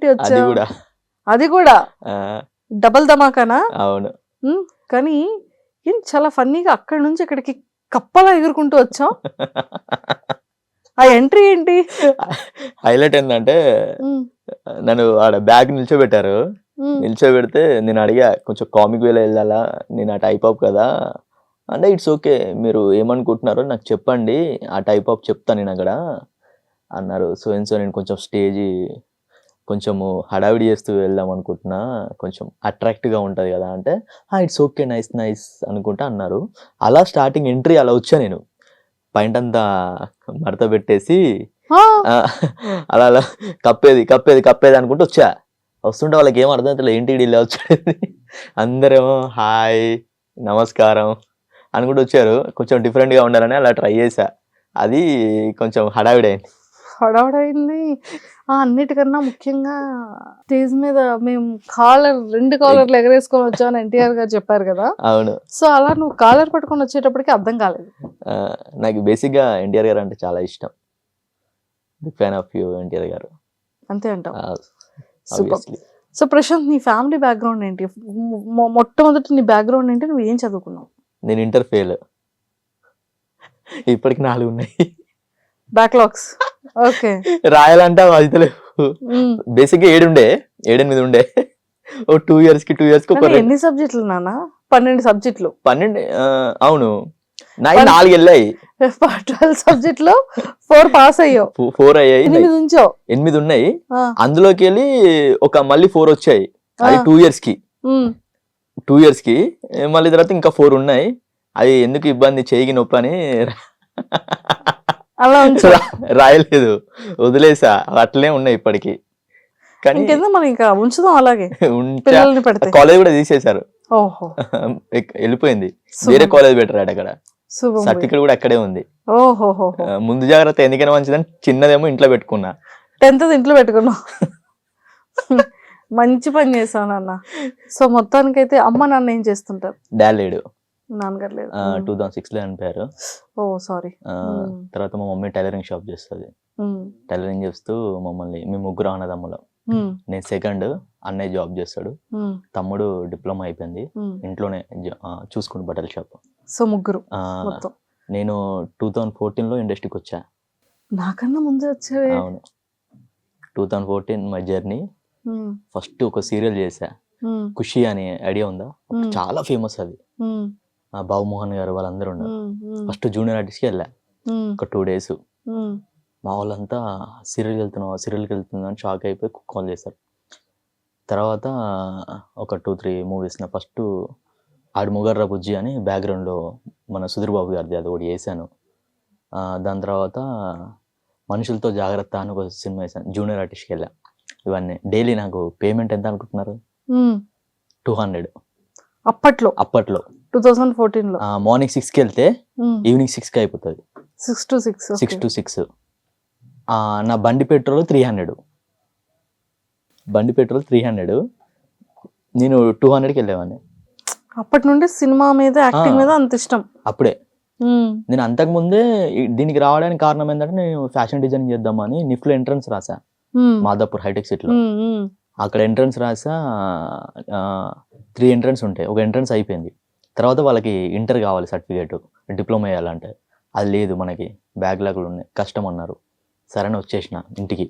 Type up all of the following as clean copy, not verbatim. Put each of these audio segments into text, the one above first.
ఏంటి అది వచ్చా? కూడా అది కూడా ఆ, డబల్ ధమాకానా? అవును. కానీ ఏం చాలా ఫన్నీగా అక్కడి నుంచి ఇక్కడికి కప్పలా ఎగురుకుంటూ వచ్చాం. ఆ ఎంట్రీ ఏంటి? హైలైట్ ఏంటంటే ఉమ్, నన్ను ఆడ బ్యాగ్ నిల్చోబెట్టారు. ఉమ్, నిల్చోబెడితే నేను అడిగా, కొంచెం కామిక్ వేలో వెళ్ళాలా, నేను ఆ టైప్ ఆఫ్ కదా అంటే, ఇట్స్ ఓకే, మీరు ఏమనుకుంటున్నారో నాకు చెప్పండి, ఆ టైప్ ఆఫ్ చెప్తాను నేను అక్కడ అన్నారు. సో నేను కొంచెం స్టేజ్ కొంచెము హడావిడి చేస్తూ వెళ్దాం అనుకుంటున్నా, కొంచెం అట్రాక్టివ్గా ఉంటుంది కదా అంటే, ఇట్స్ ఓకే, నైస్ నైస్ అనుకుంటా అన్నారు. అలా స్టార్టింగ్ ఎంట్రీ అలా వచ్చా నేను, పైంటంతా మడత పెట్టేసి ఆ, ఆ, అలా అలా కప్పేది కప్పేది కప్పేది అనుకుంటూ వచ్చా. వస్తుంటే వాళ్ళకి ఏం అర్థం అవుతుంది, ఏంటి వీడు ఇలా వచ్చాడు. అందరేమో హాయ్ నమస్కారం అనుకుంటూ వచ్చారు. కొంచెం డిఫరెంట్గా ఉండాలని అలా ట్రై చేశా. అది కొంచెం హడావిడైంది. హడావుడైంది. అన్నిటికన్నా ముఖ్యంగా స్టేజ్ మీద మేము రెండు కాలర్లు ఎగరేసుకొని వచ్చామని ఎన్టీఆర్ గారు చెప్పారు కదా. అవును. సో అలా నువ్వు కాలర్ పట్టుకొని వచ్చేటప్పటికి అర్థం కాలేదు. ఆ, నాకు బేసిక్గా ఎన్టీఆర్ గారు అంటే చాలా ఇష్టం. Big fan of you NTR గారు. అంతే అంటావు. సూపర్. ఆబ్వియస్లీ. సో ప్రశాంత్, నీ ఫ్యామిలీ బ్యాక్గ్రౌండ్ ఏంటి? మొట్టమొదటి నీ బ్యాక్గ్రౌండ్ ఏంటి? నువ్వు ఏం చదువుకున్నావు? నేను ఇంటర్ ఫెయిల్. ఇప్పటికి 4 ఉన్నాయి. బ్యాక్లాగ్స్. ఓకే. రాయాలంటే అవి అవుతలేవు. బేసిక్గా 7 ఉండే. ఓ 2 years కి ఒక ఎన్ని సబ్జెక్టులు నాన్న? 12 సబ్జెక్టులు. 12. అవును, నాకు 4 వెళ్ళాయి. 12 సబ్జెక్టులో 4 పాస్ అయ్యావు. 4 అయ్యాయి. 8 ఉంచావు. 8 ఉన్నాయి. ఆ, అందులోకి వెళ్ళి మళ్ళీ 4 వచ్చాయి. అది 2 years కి. ఉమ్, 2 years కి మళ్ళీ తర్వాత ఇంకా 4 ఉన్నాయి. అది ఎందుకు ఇబ్బంది, చేయికి నొప్పి అని అలా ఉంచావు. రాయలేదు, వదిలేసా. అట్లనే ఉన్నాయి ఇప్పటికి. కానీ ఇంకెందుకు మనం ఇంకా ఉంచుదాం అలాగే, ఉంచా. పిల్లల్ని పెడితే. కాలేజ్ కూడా తీసేశారు, ఓహో, వెళ్ళిపోయింది. వేరే కాలేజ్ పెట్టారు అక్కడ. శుభం. సర్టిఫికేట్ కూడా అక్కడే ఉంది. ఓహోహో. ముందు జాగ్రత్త ఎందుకైనా మంచిదని చిన్నదేమో ఇంట్లో పెట్టుకున్నా. 10th ఇంట్లో పెట్టుకున్నావు. మంచి పని చేసావు నాన్న. సో మొత్తానికైతే అమ్మ నాన్న ఏం చేస్తుంటారు? డాడ్ లేడు, నాన్నగారు లేదు. 2006లో చనిపోయారు. ఓ సారీ. తర్వాత మా మమ్మీ టైలరింగ్ షాప్ చేస్తుంది. టైలరింగ్ చేస్తూ మేము 3 అన్నదమ్ములం. నేను సెకండ్, అన్నయ్య జాబ్ చేస్తాడు, తమ్ముడు డిప్లొమా అయిపోయింది, ఇంట్లోనే చూసుకుని బట్టల షాప్. సో ముగ్గురు మొత్తం. నేను 2014లో ఇండస్ట్రీకి వచ్చా. నాకన్నా ముందే వచ్చావే. అవును, 2014 మై జర్నీ. ఫస్ట్ ఒక సీరియల్ చేశా, ఖుషి అని, ఐడియా ఉందా? చాలా ఫేమస్ అది. బాబు మోహన్ గారు వాళ్ళందరూ ఉన్నారు. ఫస్ట్ జూనియర్ ఆర్టిస్ట్కి వెళ్ళా. ఒక 2 days. మా వాళ్ళంతా సీరియల్కి వెళ్తున్నావు అని షాక్ అయిపోయి కాల్ చేశారు. తర్వాత ఒక 2-3 మూవీస్. ఫస్ట్ ఆడు మొగర్రా బుజ్జి అని బ్యాక్గ్రౌండ్లో మన సుధీర్ బాబు గారిది, అది ఒకటి వేసాను. దాని తర్వాత మనుషులతో జాగ్రత్త అని ఒక సినిమా వేసాను, జూనియర్ ఆర్టిస్ట్కి వెళ్ళా. ఇవన్నీ డైలీ నాకు పేమెంట్ ఎంత అనుకుంటున్నారు? 200 అప్పట్లో. 2014లో మార్నింగ్ 6కి వెళ్తే ఈవినింగ్ 6కి అయిపోతుంది. 6 to 6. 6 to 6. నా బండి పెట్రోల్ 300. నేను 200కి వెళ్ళేవాడిని. అప్పటి నుండి సినిమా మీద, యాక్టింగ్ మీద అంత ఇష్టం. అప్పుడే నేను అంతకుముందే దీనికి రావడానికి కారణం ఏంటంటే, నేను ఫ్యాషన్ డిజైనింగ్ చేద్దామని నిఫ్ట్లో ఎంట్రన్స్ రాసా, మాదాపూర్ హైటెక్ సిటీలో. అక్కడ ఎంట్రన్స్ రాసా. 3 ఎంట్రన్స్ ఉంటాయి, ఒక ఎంట్రన్స్ అయిపోయింది. తర్వాత వాళ్ళకి ఇంటర్ కావాలి, సర్టిఫికేట్, డిప్లొమా చేయాలంటే. అది లేదు మనకి, బ్యాక్లాగ్లు ఉన్నాయి, కష్టం అన్నారు. సరే అని వచ్చేసిన ఇంటికి,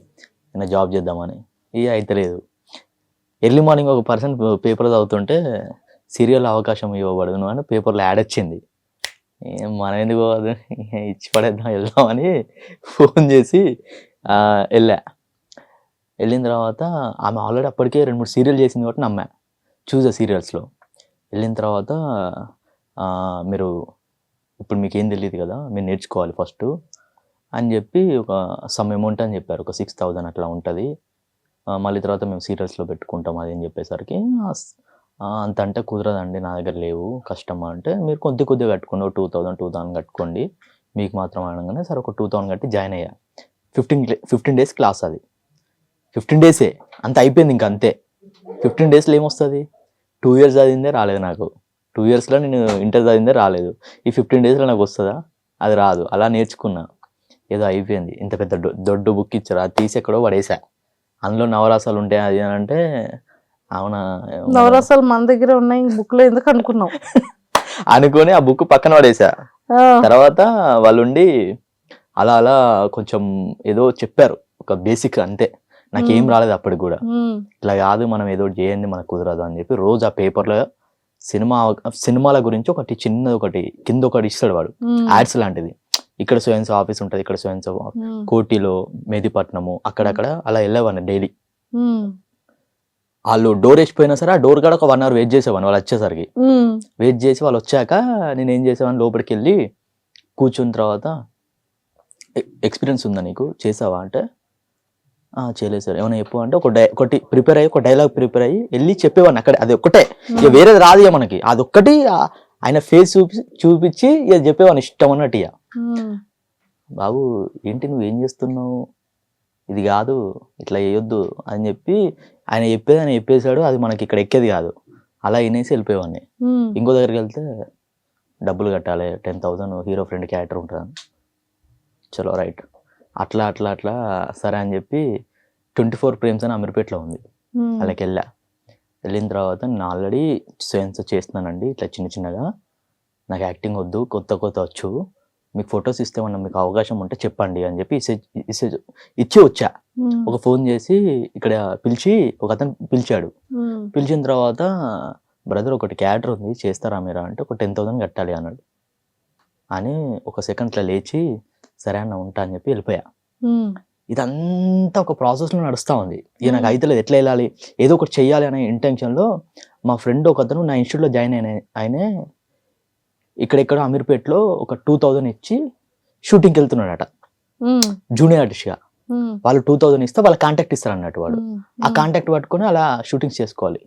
నేను జాబ్ చేద్దామని. అయితే లేదు. ఎర్లీ మార్నింగ్ ఒక పర్సన్ పేపర్ చదువుతుంటే, సీరియల్ అవకాశం ఇవ్వబడదు అని పేపర్లో యాడ్ వచ్చింది. మనం ఎందుకు పోదు, ఇచ్చి పడేద్దాం, వెళ్దామని ఫోన్ చేసి వెళ్ళిన తర్వాత ఆమె ఆల్రెడీ అప్పటికే 2-3 సీరియల్ చేసింది కాబట్టి నమ్మా, చూసా సీరియల్స్లో. వెళ్ళిన తర్వాత మీరు ఇప్పుడు మీకు ఏం తెలియదు కదా, మీరు నేర్చుకోవాలి ఫస్ట్ అని చెప్పి ఒక సమ్ అమౌంట్ అని చెప్పారు, ఒక 6,000 అట్లా ఉంటుంది. మళ్ళీ తర్వాత మేము సీరియల్స్లో పెట్టుకుంటాం అది అని చెప్పేసరికి, అంత అంటే కుదరదండి, నా దగ్గర లేవు, కష్టమా అంటే, మీరు కొద్దిగా కట్టుకోండి, 2,000 కట్టుకోండి మీకు మాత్రం అనగానే, సరే ఒక 2,000 కట్టి జాయిన్ అయ్యా. 15 days క్లాస్. అది 15 days అంత అయిపోయింది, ఇంక అంతే. 15 daysలో ఏమొస్తుంది? 2 years చదివిందే రాలేదు నాకు. 2 yearsలో నేను ఇంటర్ చదివిందే రాలేదు. ఈ 15 daysలో నాకు వస్తుందా? అది రాదు. అలా నేర్చుకున్నా, ఏదో అయిపోయింది. ఇంత పెద్ద దొడ్డు బుక్ ఇచ్చారు, అది తీసి ఎక్కడో పడేసా. అందులో నవరసాలు ఉంటాయి అది అని అంటే అవునా నవరసాలు మన దగ్గర ఉన్నాయి బుక్ లో ఎందుకు అనుకున్నాం. అనుకొని ఆ బుక్ పక్కన పడేసా. తర్వాత వాళ్ళు ఉండి అలా అలా కొంచెం ఏదో చెప్పారు ఒక బేసిక్ అంతే, నాకేం రాలేదు అప్పటికి కూడా. ఇట్లా కాదు మనం ఏదో చేయండి మనకు కుదరదు అని చెప్పి రోజు ఆ పేపర్లో సినిమాల గురించి ఒకటి చిన్నది ఒకటి కింద ఒకటి ఇస్తాడు వాడు, యాడ్స్ లాంటిది. ఇక్కడ సోయన్స్ ఆఫీస్ ఉంటుంది, ఇక్కడ సోయన్స్ కోటిలో, మెహదీపట్నము, అక్కడక్కడ అలా వెళ్ళేవాడిని డైలీ. వాళ్ళు డోర్ వేసిపోయినా సరే ఆ డోర్ కాడ ఒక 1 hour వెయిట్ చేసేవాడిని వాళ్ళు వచ్చేసరికి. వెయిట్ చేసి వాళ్ళు వచ్చాక నేను ఏం చేసేవాడిని, లోపలికి వెళ్ళి కూర్చున్న తర్వాత ఎక్స్పీరియన్స్ ఉందా నీకు, చేసావా అంటే చేయలేదు సార్, ఏమైనా చెప్పు అంటే ఒకటి ప్రిపేర్ అయ్యి ఒక డైలాగ్ ప్రిపేర్ అయ్యి వెళ్ళి చెప్పేవాడిని అక్కడ. అది ఒక్కటే, ఇక వేరేది రాదు ఇక మనకి, అదొక్కటి ఆయన ఫేస్ చూపించి ఇక చెప్పేవాడిని ఇష్టం అన్నట్టు. ఇక బాబు ఏంటి నువ్వు ఏం చేస్తున్నావు, ఇది కాదు ఇట్లా చేయొద్దు అని చెప్పి ఆయన చెప్పేసాడు. అది మనకి ఇక్కడ ఎక్కేది కాదు, అలా వినేసి వెళ్ళిపోయేవాడిని. ఇంకో దగ్గరికి వెళ్తే డబ్బులు కట్టాలి 10,000 హీరో ఫ్రెండ్ క్యారెక్టర్ ఉంటుంది, చలో రైట్, అట్లా అట్లా అట్లా సరే అని చెప్పి 24 Frames అని అమీర్పేటలో ఉంది, అలాకి వెళ్ళిన తర్వాత నేను ఆల్రెడీ సైన్స్ చేస్తున్నానండి ఇట్లా చిన్న చిన్నగా, నాకు యాక్టింగ్ వద్దు, కొత్త వచ్చు, మీకు ఫొటోస్ ఇస్తేమన్నా మీకు అవకాశం ఉంటే చెప్పండి అని చెప్పి ఇచ్చి వచ్చా. ఒక ఫోన్ చేసి ఇక్కడ పిలిచి ఒక అతను పిలిచాడు. పిలిచిన తర్వాత బ్రదర్ ఒకటి క్యారెక్టర్ ఉంది చేస్తారా మీరా అంటే ఒక 10,000 కట్టాలి అన్నాడు. అని ఒక సెకండ్లో లేచి సరే అన్న ఉంటా అని చెప్పి వెళ్ళిపోయా. ఇదంతా ఒక ప్రాసెస్లో నడుస్తూ ఉంది. ఇక నాకు అయితే లేదు, ఎట్లా వెళ్ళాలి, ఏదో ఒకటి చెయ్యాలి అనే ఇంటెన్షన్లో మా ఫ్రెండ్ ఒక అతను నా ఇన్స్టిట్యూట్లో జాయిన్ ఆయనే ఇక్కడెక్కడ అమీర్పేటలో ఒక 2,000 ఇచ్చి షూటింగ్కి వెళ్తున్నాడట జూనియర్ ఆర్టిస్ట్గా. వాళ్ళు 2,000 ఇస్తే వాళ్ళ కాంటాక్ట్ ఇస్తారు అన్నట్టు, వాడు ఆ కాంటాక్ట్ పట్టుకొని అలా షూటింగ్స్ చేసుకోవాలి.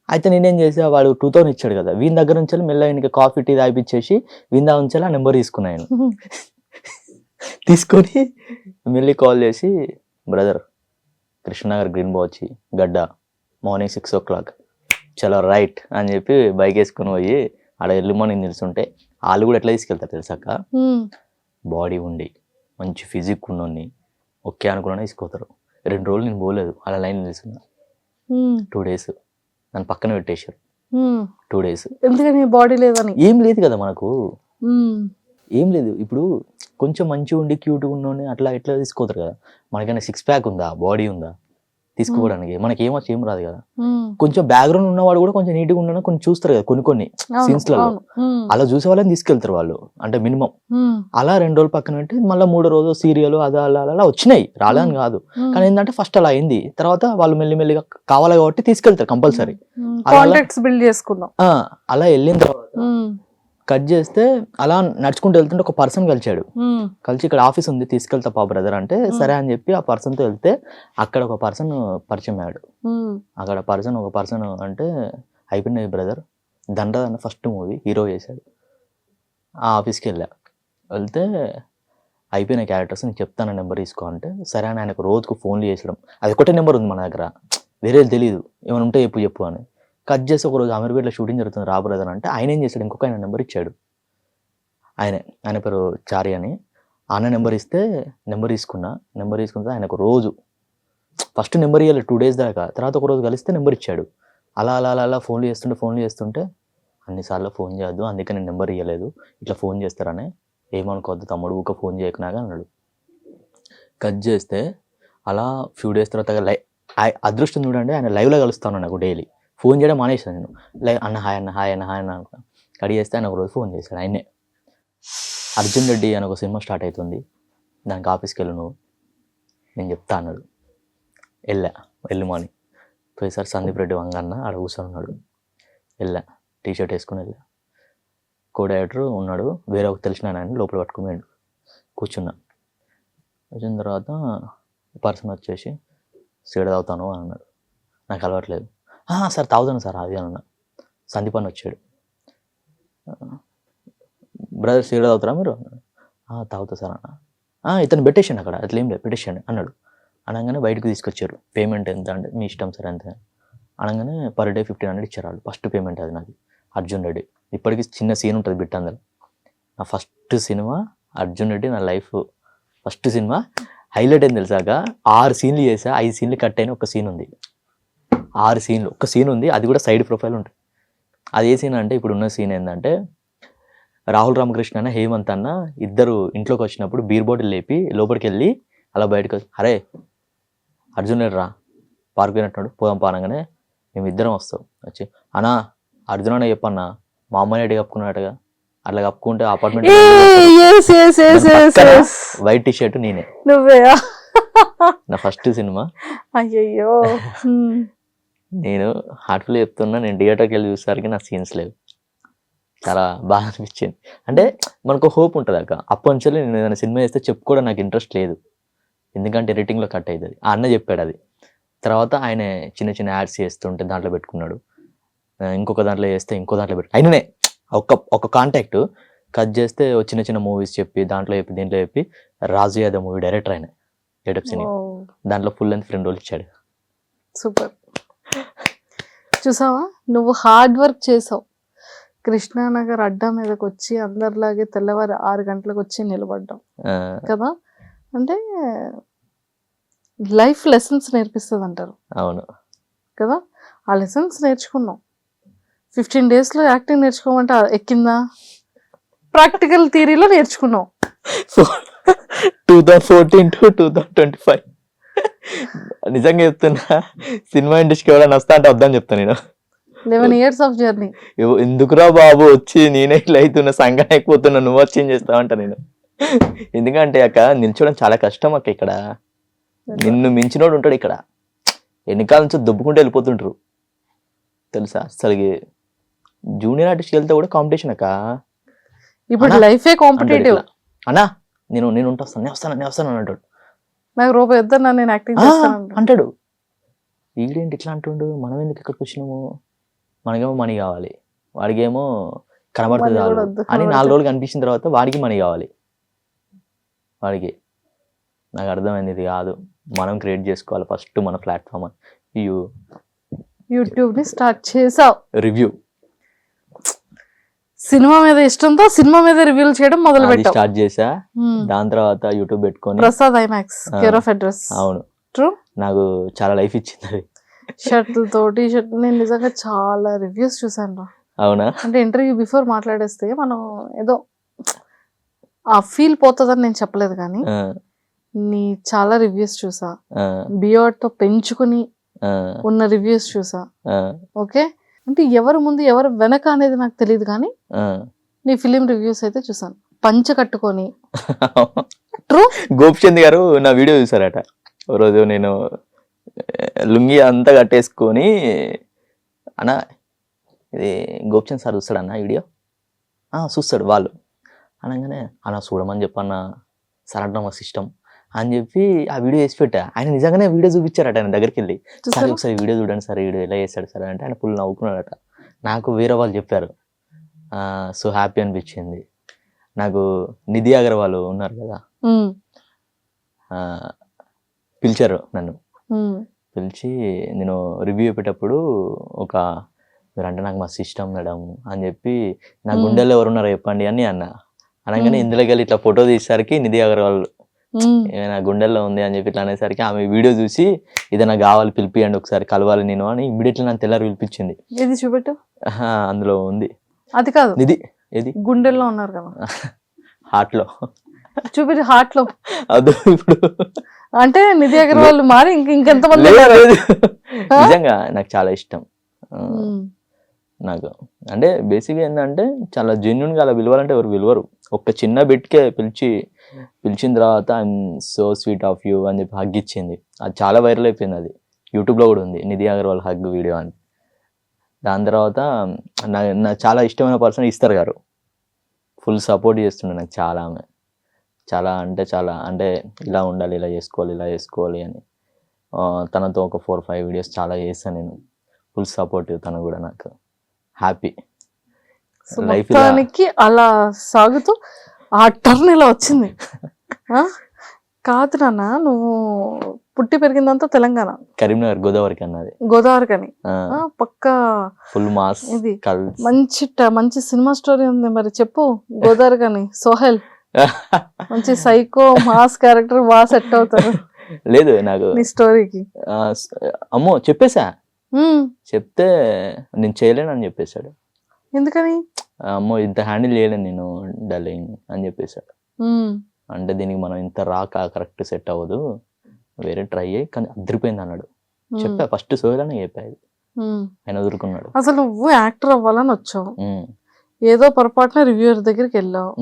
అయితే నేనేం చేసా, వాడు 2,000 ఇచ్చాడు కదా, వీని దగ్గర నుంచి మెల్లగా ఇంకా కాఫీ టీ తాగిపించేసి వీని దగ్గర నుంచి ఆ నెంబర్ తీసుకున్నాను. తీసుకొని మళ్ళీ కాల్ చేసి బ్రదర్ కృష్ణనగర్ గ్రీన్ బాచ్ గడ్డ మార్నింగ్ 6 o'clock చలో రైట్ అని చెప్పి బైక్ వేసుకొని పోయి ఆడ ఎర్లీ మార్నింగ్ నిలుస్తుంటే వాళ్ళు కూడా ఎట్లా తీసుకెళ్తారు తెలుసాక, బాడీ ఉండి మంచి ఫిజిక్ ఉన్నోని ఓకే అనుకున్నా తీసుకోతారు. 2 రోజులు నేను పోలేదు, అలా లైన్ నిలుస్తున్నా. 2 days నన్ను పక్కన పెట్టేశారు. 2 days ఎందుకని బాడీ లేదని, ఏం లేదు కదా మనకు, ఏం లేదు. ఇప్పుడు కొంచెం మంచిగా ఉండి క్యూట్గా ఉన్నోని అట్లా ఎట్లా తీసుకోతారు కదా, మనకైనా 6 pack ఉందా, బాడీ ఉందా తీసుకోవడానికి, మనకి ఏం రాదు కదా. కొంచెం బ్యాక్గ్రౌండ్ ఉన్నవాడు కూడా కొంచెం నీట్గా ఉండడం కొన్ని చూస్తారు కదా, కొన్ని సీన్స్లలో అలా చూసే వాళ్ళని తీసుకెళ్తారు వాళ్ళు, అంటే మినిమం. అలా 2 రోజులు పక్కన పెట్టి మళ్ళీ 3వ రోజు సీరియల్ అలా అలా అలా వచ్చినాయి, రాలేదని కాదు. కానీ ఏంటంటే ఫస్ట్ అలా అయింది, తర్వాత వాళ్ళు మెల్లిమెల్లిగా కావాలి కాబట్టి తీసుకెళ్తారు కంపల్సరీ. అలా వెళ్ళిన తర్వాత కట్ చేస్తే అలా నడుచుకుంటూ వెళ్తుంటే ఒక పర్సన్ కలిసి ఇక్కడ ఆఫీస్ ఉంది తీసుకెళ్తా పా బ్రదర్ అంటే సరే అని చెప్పి ఆ పర్సన్తో వెళ్తే అక్కడ ఒక పర్సన్ పరిచయం అయ్యాడు. అక్కడ ఒక పర్సన్ అంటే అయిపోయినాయి బ్రదర్, దండ ఫస్ట్ మూవీ హీరో చేశాడు. ఆ ఆఫీస్కి వెళ్తే అయిపోయిన క్యారెక్టర్స్ నేను చెప్తాను నెంబర్ తీసుకో అంటే సరే అని ఆయనకు రోజుకు ఫోన్లు చేసడం. అది ఒకటే నెంబర్ ఉంది మన దగ్గర, వేరే తెలియదు, ఏమైనా ఉంటే చెప్పు అని. కట్ చేసి ఒకరోజు అమీర్పేటలో షూటింగ్ జరుగుతుంది రా బ్రదర్ అంటే ఆయన ఏం చేశాడు, ఇంకొక ఆయన నెంబర్ ఇచ్చాడు. ఆయన పేరు చారి అని. ఆయన నెంబర్ తీసుకున్న ఆయనకు రోజు ఫస్ట్ నెంబర్ ఇవ్వాలి 2 days దాకా, తర్వాత ఒక రోజు కలిస్తే నెంబర్ ఇచ్చాడు. అలా అలా అలా అలా ఫోన్లు చేస్తుంటే అన్నిసార్లు ఫోన్ చేయొద్దు, అందుకే నేను నెంబర్ ఇవ్వలేదు, ఇట్లా ఫోన్ చేస్తారని, ఏమనుకోవద్దు తమ్ముడు ఊక ఫోన్ చేయకున్నాగా అన్నాడు. కట్ చేస్తే అలా ఫ్యూ డేస్ తర్వాత అదృష్టం చూడండి, ఆయన లైవ్లో కలుస్తాను నాకు డైలీ. ఫోన్ చేయడం మానేసాను నేను, అన్న హాయ్ అన్న కడి చేస్తే ఆయన ఒకరోజు ఫోన్ చేశాడు. ఆయనే అర్జున్ రెడ్డి అని ఒక సినిమా స్టార్ట్ అవుతుంది, దానికి ఆఫీస్కి వెళ్ళు నువ్వు, నేను చెప్తా అన్నాడు. ఎర్లీ మార్నింగ్ పోయేసరి సందీప్ రెడ్డి వంగన్న ఆడ కూర్చొని ఉన్నాడు. టీషర్ట్ వేసుకుని కో డైరెక్టర్ ఉన్నాడు, వేరే ఒక తెలిసిన ఆయన లోపల పట్టుకుని కూర్చున్న. వచ్చిన తర్వాత పర్సన్ వచ్చేసి సిగరెట్ తాగుతాను అని అన్నాడు. నాకు అలవాట్లేదు. సార్ తాగుతాను సార్ అది అన్న. సందీప్ అని వచ్చాడు. బ్రదర్ సిగరెట్ తాగుతారా మీరు? తాగుతా సార్ అన్న. ఇతను పెట్టేసాను అక్కడ, అట్లా ఏం లేదు పెట్టేసాను అన్నాడు. అనగానే బయటకు తీసుకొచ్చారు. పేమెంట్ ఎంత అంటే మీ ఇష్టం సార్ ఎంత అనగానే పర్ డే 1,500 ఇచ్చారు వాళ్ళు. ఫస్ట్ పేమెంట్ అది నాది. అర్జున్ రెడ్డి ఇప్పటికీ చిన్న సీన్ ఉంటుంది బిట్ అందులో. నా ఫస్ట్ సినిమా అర్జున్ రెడ్డి, నా లైఫ్ ఫస్ట్ సినిమా హైలైట్ ఏం తెలిసాక 6 సీన్లు చేసా, 5 సీన్లు కట్ అయిన ఒక సీన్ ఉంది. 6 సీన్లు ఒక సీన్ ఉంది, అది కూడా సైడ్ ప్రొఫైల్ ఉంటుంది. అది ఏ సీన్ అంటే ఇప్పుడు ఉన్న సీన్ ఏంటంటే రాహుల్ రామకృష్ణ అన్న హేమంత్ అన్న ఇద్దరు ఇంట్లోకి వచ్చినప్పుడు బీర్ బాటిల్ లేపి లోపలికి వెళ్ళి అలా బయటకు వచ్చి అరే అర్జున్ రా పార్క్ పోయినట్టున్నాడు పోదాం పానగానే మేము ఇద్దరం వస్తాం వచ్చి అన్నా అర్జున్ అన్న చెప్పన్నా మా అమ్మాయి అడిగి కప్పుకున్నట్టుగా అట్లా కప్పుకుంటే అపార్ట్మెంట్ వైట్ టీ షర్ట్ నేనే నువ్వేయా నా ఫస్ట్ సినిమా. అయ్యయ్యో నేను హార్ట్ఫుల్ చెప్తున్నా, నేను థియేటర్కి వెళ్ళి చూసేసరికి నా సీన్స్ లేవు. చాలా బాగా అనిపించింది. అంటే మనకు హోప్ ఉంటుంది అక్క. అప్పటి నుంచి నేను ఏదైనా సినిమా చేస్తే చెప్పుకోవడం నాకు ఇంట్రెస్ట్ లేదు, ఎందుకంటే ఎడిటింగ్లో కట్ అవుతుంది. ఆ అన్న చెప్పాడు అది. తర్వాత ఆయన చిన్న చిన్న యాడ్స్ చేస్తుంటే దాంట్లో పెట్టుకున్నాడు, ఇంకొక దాంట్లో చేస్తే ఇంకో దాంట్లో పెట్టు ఆయననే ఒక కాంటాక్ట్ కట్ చేస్తే చిన్న చిన్న మూవీస్ చెప్పి దాంట్లో చెప్పి దీంట్లో చెప్పి రాజు యాదవ్ మూవీ డైరెక్టర్ ఆయన గెటప్ సినీ దాంట్లో ఫుల్ లెంత్ ఫ్రెండ్ రోల్ ఇచ్చాడు. సూపర్. చూసావా నువ్వు హార్డ్ వర్క్ చేసావు. కృష్ణానగర్ అడ్డా మీదకి వచ్చి అందరిలాగే తెల్లవారు 6 గంటలకు వచ్చి నిలబడ్డాం కదా. అంటే లైఫ్ లెసన్స్ నేర్పిస్తుంది అంటారు. అవును కదా, ఆ లెసన్స్ నేర్చుకున్నాం. 15 daysలో యాక్టింగ్ నేర్చుకోమంటే ఎక్కిందా? ప్రాక్టికల్ థియరీలో నేర్చుకున్నాం. 2014 to 2025 నిజంగా చెప్తున్నా, సినిమా ఇండస్ట్రీకి ఎవరైనా వస్తా అంటే వద్దని చెప్తాను నేను. 11 years ఆఫ్ జర్నీ. ఎందుకురా బాబు వచ్చి నేనే ఇట్లా అవుతున్నా సంఘటన అయిపోతున్నా, నువ్వు వచ్చి ఏం చేస్తావంట నేను. ఎందుకంటే అక్క నిల్చోవడం చాలా కష్టం అక్క. ఇక్కడ నిన్ను మించినోడు ఉంటాడు ఇక్కడ, వెనకాల నుంచి దుబ్బుకుంటూ వెళ్ళిపోతుంటారు తెలుసా. అసలు జూనియర్ ఆర్టిస్ట్ వెళ్తే కూడా కాంపిటీషన్ అక్క. ఇప్పుడు లైఫే కాంపిటేటివ్. అన్నా నేను వస్తాను అంటాడు. నాకు రూపాయి వద్దన్నా నేను యాక్టింగ్ చేస్తాను అంటాడు. వీడేంటి ఇట్లా అంటుండు, మనం ఎందుకు ఇక్కడికి వచ్చినాము, మనకేమో మనీ కావాలి, వాడికేమో కనబడుతుంది అని 4 రోజులు కనిపించిన తర్వాత వాడికి మనీ కావాలి. వాడికి నాకు అర్థమైంది ఇది కాదు, మనం క్రియేట్ చేసుకోవాలి ఫస్ట్ మన ప్లాట్ఫామ్. యూట్యూబ్ ని స్టార్ట్ చేసావు. రివ్యూ సినిమా మీద ఇష్టంతో సినిమా మీద రివ్యూలు చేయడం మొదలు పెట్టావు. స్టార్ట్ చేసా. దాని తర్వాత యూట్యూబ్ పెట్టుకొని Prasad IMAX care of address. అవును ట్రూ. నాకు చాలా లైఫ్ ఇచ్చింది అది. షర్ట్లతో టీ షర్ట్ నేను నిజంగా చాలా రివ్యూస్ చూసాను. అవునా? అంటే ఇంటర్వ్యూ బిఫోర్ మాట్లాడేస్తే మనం ఏదో ఆ ఫీల్ పోతుందని నేను చెప్పలేదు, కానీ నీ చాలా రివ్యూస్ చూసా. బియర్డ్ తో పెంచుకుని ఉన్న రివ్యూస్ చూసా. ఓకే, అంటే ఎవరు ముందు ఎవరు వెనక అనేది నాకు తెలియదు, కానీ నీ ఫిలిం రివ్యూస్ అయితే చూసాను. పంచ కట్టుకొని. ట్రూ. గోపిచంద్ గారు నా వీడియో చూసారట ఓ రోజు. నేను లుంగి అంతా కట్టేసుకొని అన్న ఇది గోపిచంద్ సార్ చూస్తాడు అన్న వీడియో. చూస్తాడు వాళ్ళు అనగానే అన్న చూడమని చెప్పన్న సార్ అంటే మా సిస్టమ్ అని చెప్పి ఆ వీడియో వేసి పెట్టా. ఆయన నిజంగానే వీడియో చూపించారట ఆయన దగ్గరికి వెళ్ళి. సార్ ఒకసారి వీడియో చూడండి సార్, వీడియో ఎలా చేస్తాడు సార్ అంటే ఆయన ఫుల్ నవ్వుకున్నాడట. నాకు వేరే వాళ్ళు చెప్పారు, సో హ్యాపీ అనిపించింది నాకు. నిధి అగర్వాల్ ఉన్నారు కదా, పిలిచారు నన్ను. పిలిచి నేను రివ్యూ పెట్టేటప్పుడు మీరంటే నాకు మస్తు ఇష్టం మేడం అని చెప్పి, నా గుండెల్లో ఎవరున్నారో చెప్పండి అని అనగానే ఇందులోకి వెళ్ళి ఇట్లా ఫోటో తీసేసరికి నిధి అగర్వాల్ నా గుండెల్లో ఉంది అని చెప్పి ఇట్లా అనేసరికి ఆమె వీడియో చూసి ఇది నాకు కావాలి పిలిపియండి ఒకసారి కలవాలి నేను అని ఇమ్మీడియట్లీ నన్ను తెల్లారి పిలిపించింది. ఏది చూపెట్టు. అందులో ఉంది. అది కాదు నిధి. ఏది? గుండెల్లో ఉన్నారు కదా, హార్ట్ లో చూపెట్టి. హార్ట్ లో అదు ఇప్పుడు అంటే నిధి అగర్వాల్ మారి ఇంకెంతమంది. నిజంగా నాకు చాలా ఇష్టం. నాకు అంటే బేసిక్గా ఏంటంటే చాలా జెన్యున్గా అలా పిలవాలంటే ఎవరు పిలవరు. ఒక చిన్న బిట్కే పిలిచిన తర్వాత I'm so sweet of you అని చెప్పి హగ్ ఇచ్చింది. అది చాలా వైరల్ అయిపోయింది. అది యూట్యూబ్లో కూడా ఉంది, నిధి అగర్వాల్ హగ్ వీడియో అని. దాని తర్వాత నా చాలా ఇష్టమైన పర్సన్ ఇస్తారు గారు ఫుల్ సపోర్ట్ చేస్తుండే నాకు. చాలా ఆమె చాలా అంటే ఇలా ఉండాలి, ఇలా చేసుకోవాలి అని. తనతో ఒక 4-5 వీడియోస్ చాలా చేస్తాను నేను. ఫుల్ సపోర్ట్ తను కూడా. నాకు హ్యాపీ లైఫ్. అలా సాగుతూ ఆ టర్న్ ఇలా వచ్చింది. కాదు నాన్న, నువ్వు పుట్టి పెరిగిందంతా తెలంగాణ, కరీంనగర్, గోదావరికి అన్నది. గోదావరికని పక్కా ఫుల్ మాస్. ఇది మంచి సినిమా స్టోరీ ఉంది, మరి చెప్పు. గోదావరికని సోహెల్ మంచి సైకో మాస్ క్యారెక్టర్ బాగా సెట్ అవుతారు లేదు నాకు నీ స్టోరీకి. అమ్మో చెప్పేసా, చెప్తే నేను చేయలేను అని చెప్పేశాడు. ఎందుకని? అమ్మో ఇంత హ్యాండిల్ చేయలేను నేను డార్లింగ్ అని చెప్పేశాడు. అంటే దీనికి మనం ఇంత కరెక్ట్ సెట్ అవ్వదు, వేరే ట్రై అయ్యి, కానీ అదిరిపోయింది అన్నాడు. చెప్పా ఫస్ట్ సోయలానే చెప్పాది, ఆయన వదులుకున్నాడు. అసలు నువ్వు యాక్టర్ అవ్వాలని వచ్చావు, ఏదో పొరపాటున రివ్యూయర్ దగ్గరికి వెళ్ళావు,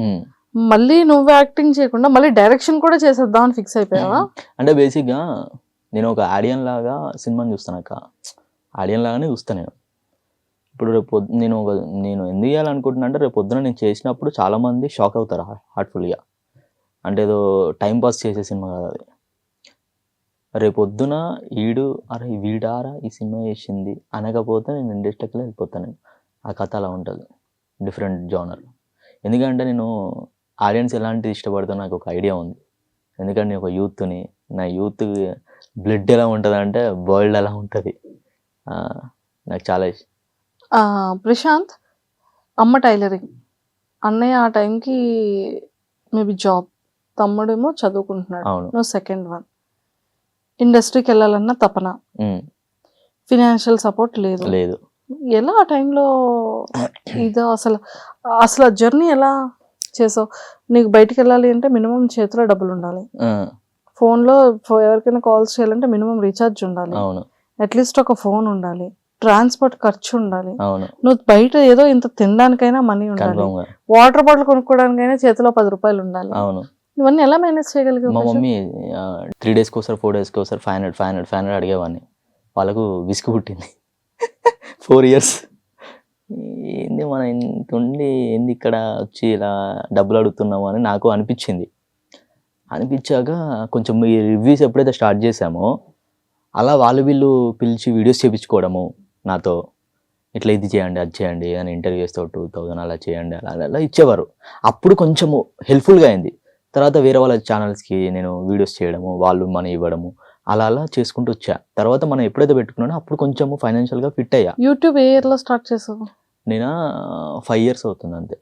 మళ్ళీ నువ్వు యాక్టింగ్ చేయకుండా మళ్ళీ డైరెక్షన్ కూడా చేసేద్దాం అని ఫిక్స్ అయిపోయావా? అంటే బేసిక్గా నేను ఒక ఆడియన్ లాగా సినిమాని చూస్తానక్క, ఆడియన్ లాగానే చూస్తాను నేను. ఇప్పుడు రేపు నేను ఎందుకు చేయాలనుకుంటున్నా అంటే, రేపు పొద్దున నేను చేసినప్పుడు చాలామంది షాక్ అవుతారు హార్ట్ఫుల్గా. అంటే ఏదో టైంపాస్ చేసే సినిమా కాదు అది. రేపొద్దున అరే వీడారా ఈ సినిమా చేసింది అనకపోతే నేను ఇండస్ట్రీకి వెళ్ళిపోతాను. ఆ కథ అలా ఉంటుంది, డిఫరెంట్ జానర్. ఎందుకంటే నేను ఆడియన్స్ ఎలాంటిది ఇష్టపడతానో నాకు ఒక ఐడియా ఉంది. ఎందుకంటే నేను ఒక యూత్ని, నా యూత్ బ్లడ్ ఎలా ఉంటుంది అంటే వరల్డ్ ఎలా ఉంటుంది, నాకు చాలా ఇష్టం. ప్రశాంత్, అమ్మ టైలరింగ్, అన్నయ్య ఆ టైంకి మేబీ జాబ్, తమ్ముడేమో చదువుకుంటున్నాడు, నువ్వు సెకండ్ వన్. ఇండస్ట్రీకి వెళ్ళాలన్న తపన, ఫినాన్షియల్ సపోర్ట్ లేదు. ఎలా ఆ టైంలో ఇదో అసలు జర్నీ ఎలా చేసావు? నీకు బయటికి వెళ్ళాలి అంటే మినిమం చేతిలో డబ్బులు ఉండాలి, ఫోన్లో ఎవరికైనా కాల్స్ చేయాలంటే మినిమం రీఛార్జ్ ఉండాలి, అట్లీస్ట్ ఒక ఫోన్ ఉండాలి, ట్రాన్స్పోర్ట్ ఖర్చు ఉండాలి, నువ్వు బయట ఏదో ఇంత తినడానికైనా మనీ ఉండాలి, వాటర్ బాటిల్ కొనుక్కోవడానికైనా చేతిలో 10 రూపాయలు ఉండాలి. ఇవన్నీ ఎలా మేనేజ్ చేయగలిగావు? మా మమ్మీ 3 days ఒకసారి 4 days ఒకసారి 500 అడిగేవాడిని. వాళ్ళకు విసుగు పుట్టింది. 4 years ఏంది మన ఇంత ఉండి ఏంది ఇక్కడ వచ్చి ఇలా డబ్బులు అడుగుతున్నాము అని నాకు అనిపించింది. అనిపించాక కొంచెం ఈ రివ్యూస్ ఎప్పుడైతే స్టార్ట్ చేసామో అలా వీళ్ళు పిలిచి వీడియోస్ చేయించుకోవడము నాతో, ఇట్లా ఇది చేయండి అది చేయండి అని ఇంటర్వ్యూస్తో 2000 అలా చేయండి అలా ఇచ్చేవారు. అప్పుడు కొంచెము హెల్ప్ఫుల్గా అయింది. తర్వాత వేరే వాళ్ళ ఛానల్స్కి నేను వీడియోస్ చేయడము, వాళ్ళు మనీ ఇవ్వడము, అలా చేసుకుంటూ వచ్చా. తర్వాత మనం ఎప్పుడైతే పెట్టుకున్నానో అప్పుడు కొంచెము ఫైనాన్షియల్గా ఫిట్ అయ్యా. యూట్యూబ్ ఏ ఇయర్లో స్టార్ట్ చేసావు? నేను 5 years అవుతుంది అంతే.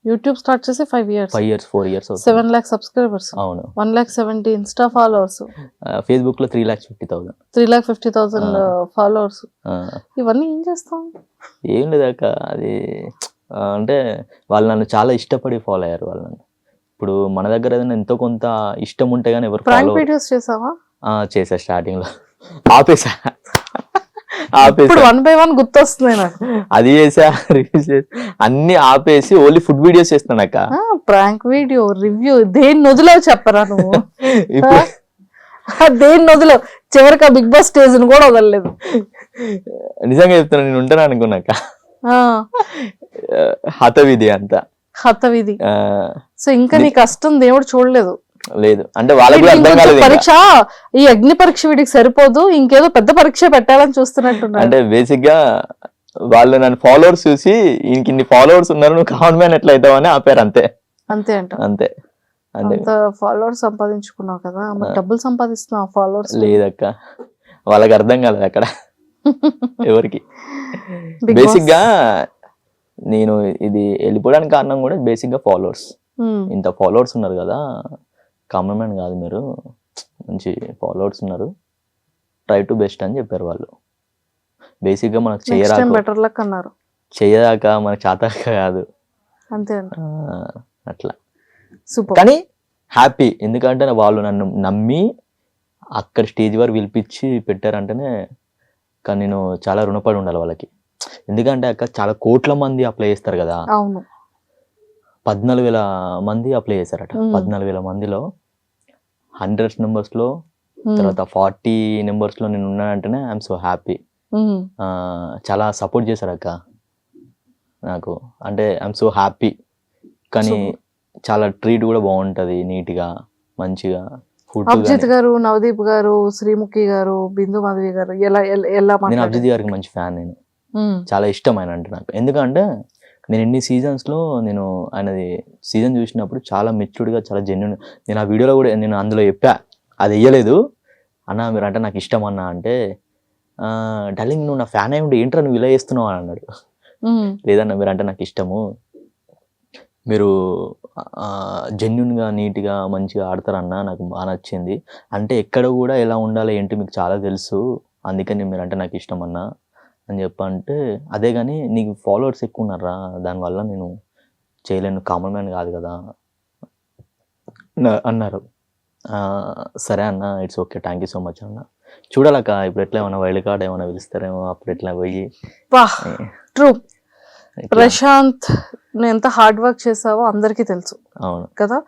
యూట్యూబ్ స్టార్ట్ చేసి 5 years, 4 years అవుతుంది. 7 lakh సబ్స్క్రైబర్స్. అవును. 1,70,000 ఇన్స్టా ఫాలోవర్స్. ఫేస్బుక్లో 3,50,000. 3,50,000 ఫాలోవర్స్. ఇవన్నీ ఏం చేస్తాం? ఏం లేదాక అది అంటే వాళ్ళు నన్ను చాలా ఇష్టపడి ఫాలో అయ్యారు. వాళ్ళు నన్ను ఇప్పుడు మన దగ్గర ఏదైనా ఎంతో కొంత ఇష్టం ఉంటే కానీ ఎవరు ప్రాంక్ వీడియోస్ చేసావా? చేసా, స్టార్టింగ్ లో ఆపేసా. ఇప్పుడు 1 by 1 గుర్తొస్తుంది నాకు. అది చేసా, రివ్యూస్ చేసా, అన్ని ఆపేసి ఓన్లీ ఫుడ్ వీడియోస్ చేస్తానక్క. ప్రాంక్ వీడియో రివ్యూ దేన్ని వదిలేవు చెప్పరా నువ్వు? దేన్ని వదిలేవు? చివరికి బిగ్ బాస్ స్టేజ్ ని కూడా వదలలేదు. నిజంగా చెప్తున్నా, నేను ఉంటాను అనుకున్నాక. హతవిధి అంతా హతవిధి. సో ఇంకా నీ కష్టం దేవుడు చూడలేదు. లేదు అంటే వాళ్ళకి అర్థం కాలేదు. పరీక్ష, ఈ అగ్ని పరీక్ష వీడికి సరిపోదు, ఇంకేదో పెద్ద పరీక్ష పెట్టాలని చూస్తున్నట్టున్నారు. అంటే బేసిక్ గా వాళ్ళు నన్ను ఫాలోవర్స్ చూసి ఈయనకి ఇన్ని ఫాలోవర్స్ ఉన్నారు, నువ్వు కామన్ మ్యాన్ ఎట్లా అవుతావని ఆపారు. అంతే అంట. అంత ఫాలోవర్స్ సంపాదించుకున్నావు కదా, డబ్బులు సంపాదిస్తున్నావు ఫాలోవర్స్? లేదక్క, వాళ్ళకి అర్థం కాలేదు అక్కడ ఎవరికి. బేసిక్ గా నేను ఇది వెళ్ళిపోవడానికి కారణం కూడా బేసిక్ గా ఫాలోవర్స్. ఇంత ఫాలోవర్స్ ఉన్నారు కదా, కామన్ మ్యాన్ కాదు మీరు, మంచి ఫాలోవర్స్ ఉన్నారు, ట్రై టు బెస్ట్ అని చెప్పారు వాళ్ళు. బేసిక్ గా మనకు చేయదాకా మనకు చేతక కాదు, అంతే అట్లా. కానీ హ్యాపీ, ఎందుకంటే వాళ్ళు నన్ను నమ్మి అక్కడ స్టేజ్ వరకు పిలిపించి పెట్టారంటేనే కానీ నేను చాలా రుణపడి ఉండాలి వాళ్ళకి. ఎందుకంటే అక్కడ చాలా కోట్ల మంది అప్లై చేస్తారు కదా. 14,000 మంది అప్లై చేశారట. 14,000 మందిలో 100 numbers లో, తర్వాత 40 numbers లో నేను ఉన్నానంటేనే ఐఎమ్ సో హ్యాపీ. చాలా సపోర్ట్ చేశారు అక్క నాకు, అంటే ఐఎమ్ సో హ్యాపీ. కానీ చాలా ట్రీట్ కూడా బాగుంటది, నీట్ గా మంచిగా. అభిజిత్ గారు, నవదీప్ గారు, శ్రీముఖి గారు, బిందు మాధవి గారు, నేను అభిజిత్ గారికి మంచి ఫ్యాన్, నేను చాలా ఇష్టం ఆయన అంటే నాకు. ఎందుకంటే నేను ఎన్ని సీజన్స్లో నేను ఆయనది సీజన్ చూసినప్పుడు చాలా మెచ్యూర్డ్గా, చాలా జెన్యున్. నేను ఆ వీడియోలో కూడా నేను అందులో చెప్పా, అది వేయలేదు అన్న మీరు అంటే నాకు ఇష్టం అన్న అంటే, డార్లింగ్ నువ్వు నా ఫ్యాన్ అయి ఉండి ఏంట్రా నువ్వు ఇలా చేస్తున్నావు అని అన్నాడు. లేదన్న మీరు అంటే నాకు ఇష్టము, మీరు జెన్యున్గా నీట్గా మంచిగా ఆడతారన్న నాకు బాగా నచ్చింది. అంటే ఎక్కడ కూడా ఎలా ఉండాలి ఏంటి మీకు చాలా తెలుసు, అందుకని మీరంటే నాకు ఇష్టం అన్న అని చెప్పంటే, అదే కానీ నీకు ఫాలోవర్స్ ఎక్కువ ఉన్నారా, దానివల్ల నేను చేయలేను, కామన్ మ్యాన్ కాదు కదా అన్నారు. సరే అన్న, it's okay, thank you so much అన్న. చూడాలక్క ఇప్పుడు ఎట్లా ఏమన్నా వైల్డ్ కార్డ్ ఏమైనా పిలుస్తారేమో, అప్పుడు ఎట్లా పోయి ట్రూ. ప్రశాంత్ నువ్వు ఎంత హార్డ్ వర్క్ చేసావో అందరికీ తెలుసు. అవును కదా,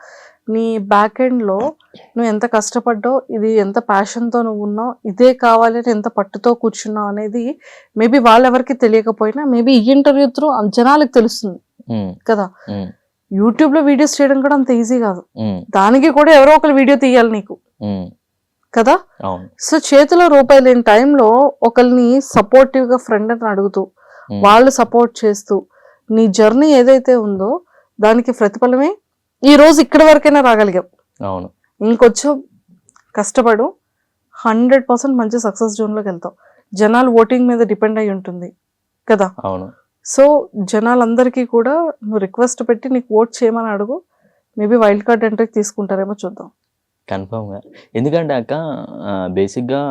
నీ బ్యాక్ ఎండ్లో నువ్వు ఎంత కష్టపడ్డావు, ఇది ఎంత ప్యాషన్తో నువ్వు ఉన్నావు, ఇదే కావాలి అని ఎంత పట్టుతో కూర్చున్నావు అనేది మేబీ వాళ్ళెవరికి తెలియకపోయినా మేబీ ఈ ఇంటర్వ్యూ త్రూ జనాలకు తెలుస్తుంది కదా. యూట్యూబ్లో వీడియోస్ చేయడం కూడా అంత ఈజీ కాదు, దానికి కూడా ఎవరో ఒకరు వీడియో తీయాలి నీకు కదా. సో చేతిలో రూపాయి లేని టైంలో ఒకరిని సపోర్టివ్గా ఫ్రెండ్ అని అడుగుతూ వాళ్ళు సపోర్ట్ చేస్తూ నీ జర్నీ ఏదైతే ఉందో దానికి ప్రతిఫలమే ఈ రోజు ఇక్కడి వరకైనా రాగలిగాం. అవును, ఇంకొంచెం కష్టపడు, 100% మంచి సక్సెస్ జోన్లోకి వెళ్తావు. జనాలు ఓటింగ్ మీద డిపెండ్ అయి ఉంటుంది కదా. అవును. సో జనాలందరికీ కూడా నువ్వు రిక్వెస్ట్ పెట్టి నీకు ఓట్ చేయమని అడుగు, మేబీ వైల్డ్ కార్డ్ ఎంట్రీకి తీసుకుంటారేమో చూద్దాం. కన్ఫర్మ్గా. ఎందుకంటే అక్క బేసిక్గా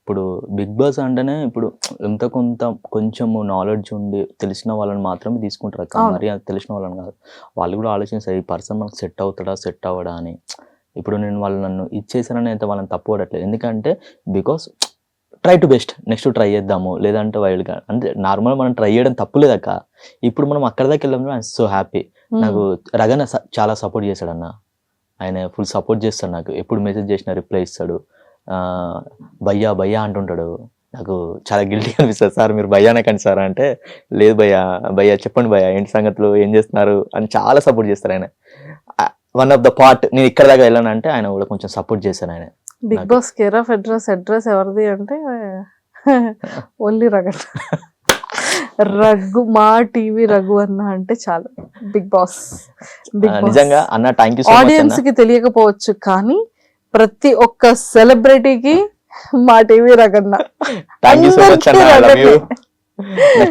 ఇప్పుడు బిగ్ బాస్ అంటేనే ఇప్పుడు ఎంత కొంచెము నాలెడ్జ్ ఉండి తెలిసిన వాళ్ళని మాత్రమే తీసుకుంటారు అక్క, మరి అది తెలిసిన వాళ్ళని కాదు. వాళ్ళు కూడా ఆలోచిస్తారు ఈ పర్సన్ మనకు సెట్ అవుతాడా సెట్ అవ్వడా అని. ఇప్పుడు నేను వాళ్ళు నన్ను ఇచ్చేసానని అయితే వాళ్ళని తప్పుపడట్లేదు, ఎందుకంటే because try to best, next try చేద్దాము, లేదంటే వైల్డ్ కార్డ్ అంటే నార్మల్ మనం ట్రై చేయడం తప్పులేదక్క. ఇప్పుడు మనం అక్కడ దాకా వెళ్ళాము, ఐఎమ్ సో హ్యాపీ. నాకు రగన చాలా సపోర్ట్ చేశాడు అన్న, ఆయన ఫుల్ సపోర్ట్ చేస్తాడు నాకు, ఎప్పుడు మెసేజ్ చేసినా రిప్లై ఇస్తాడు. భయ్యా భయ్యా అంటుంటాడు, నాకు చాలా గిల్టీ అనిపిస్తుంది. సార్ మీరు భయ్యానే కండి సార్ అంటే, లేదు భయ్యా చెప్పండి భయ్యా ఏంటి సంగతులు ఏం చేస్తున్నారు అని చాలా సపోర్ట్ చేస్తారు ఆయన. వన్ ఆఫ్ ద పార్ట్ నేను ఇక్కడ దాకా వెళ్ళానంటే ఆయన కూడా కొంచెం సపోర్ట్ చేశాను ఆయన. Bigg Boss care of address ఎవరిది అంటే ఓన్లీ రఘు, మా టీవీ రఘు అన్న అంటే చాలు బిగ్ బాస్. నిజంగా అన్న thank you so much. Audience కి తెలియకపోవచ్చు కానీ ప్రతి ఒక్క సెలబ్రిటీకి మా టీవీ రగన్న. థ్యాంక్ యూ సో మచ్ అన్న, నాకు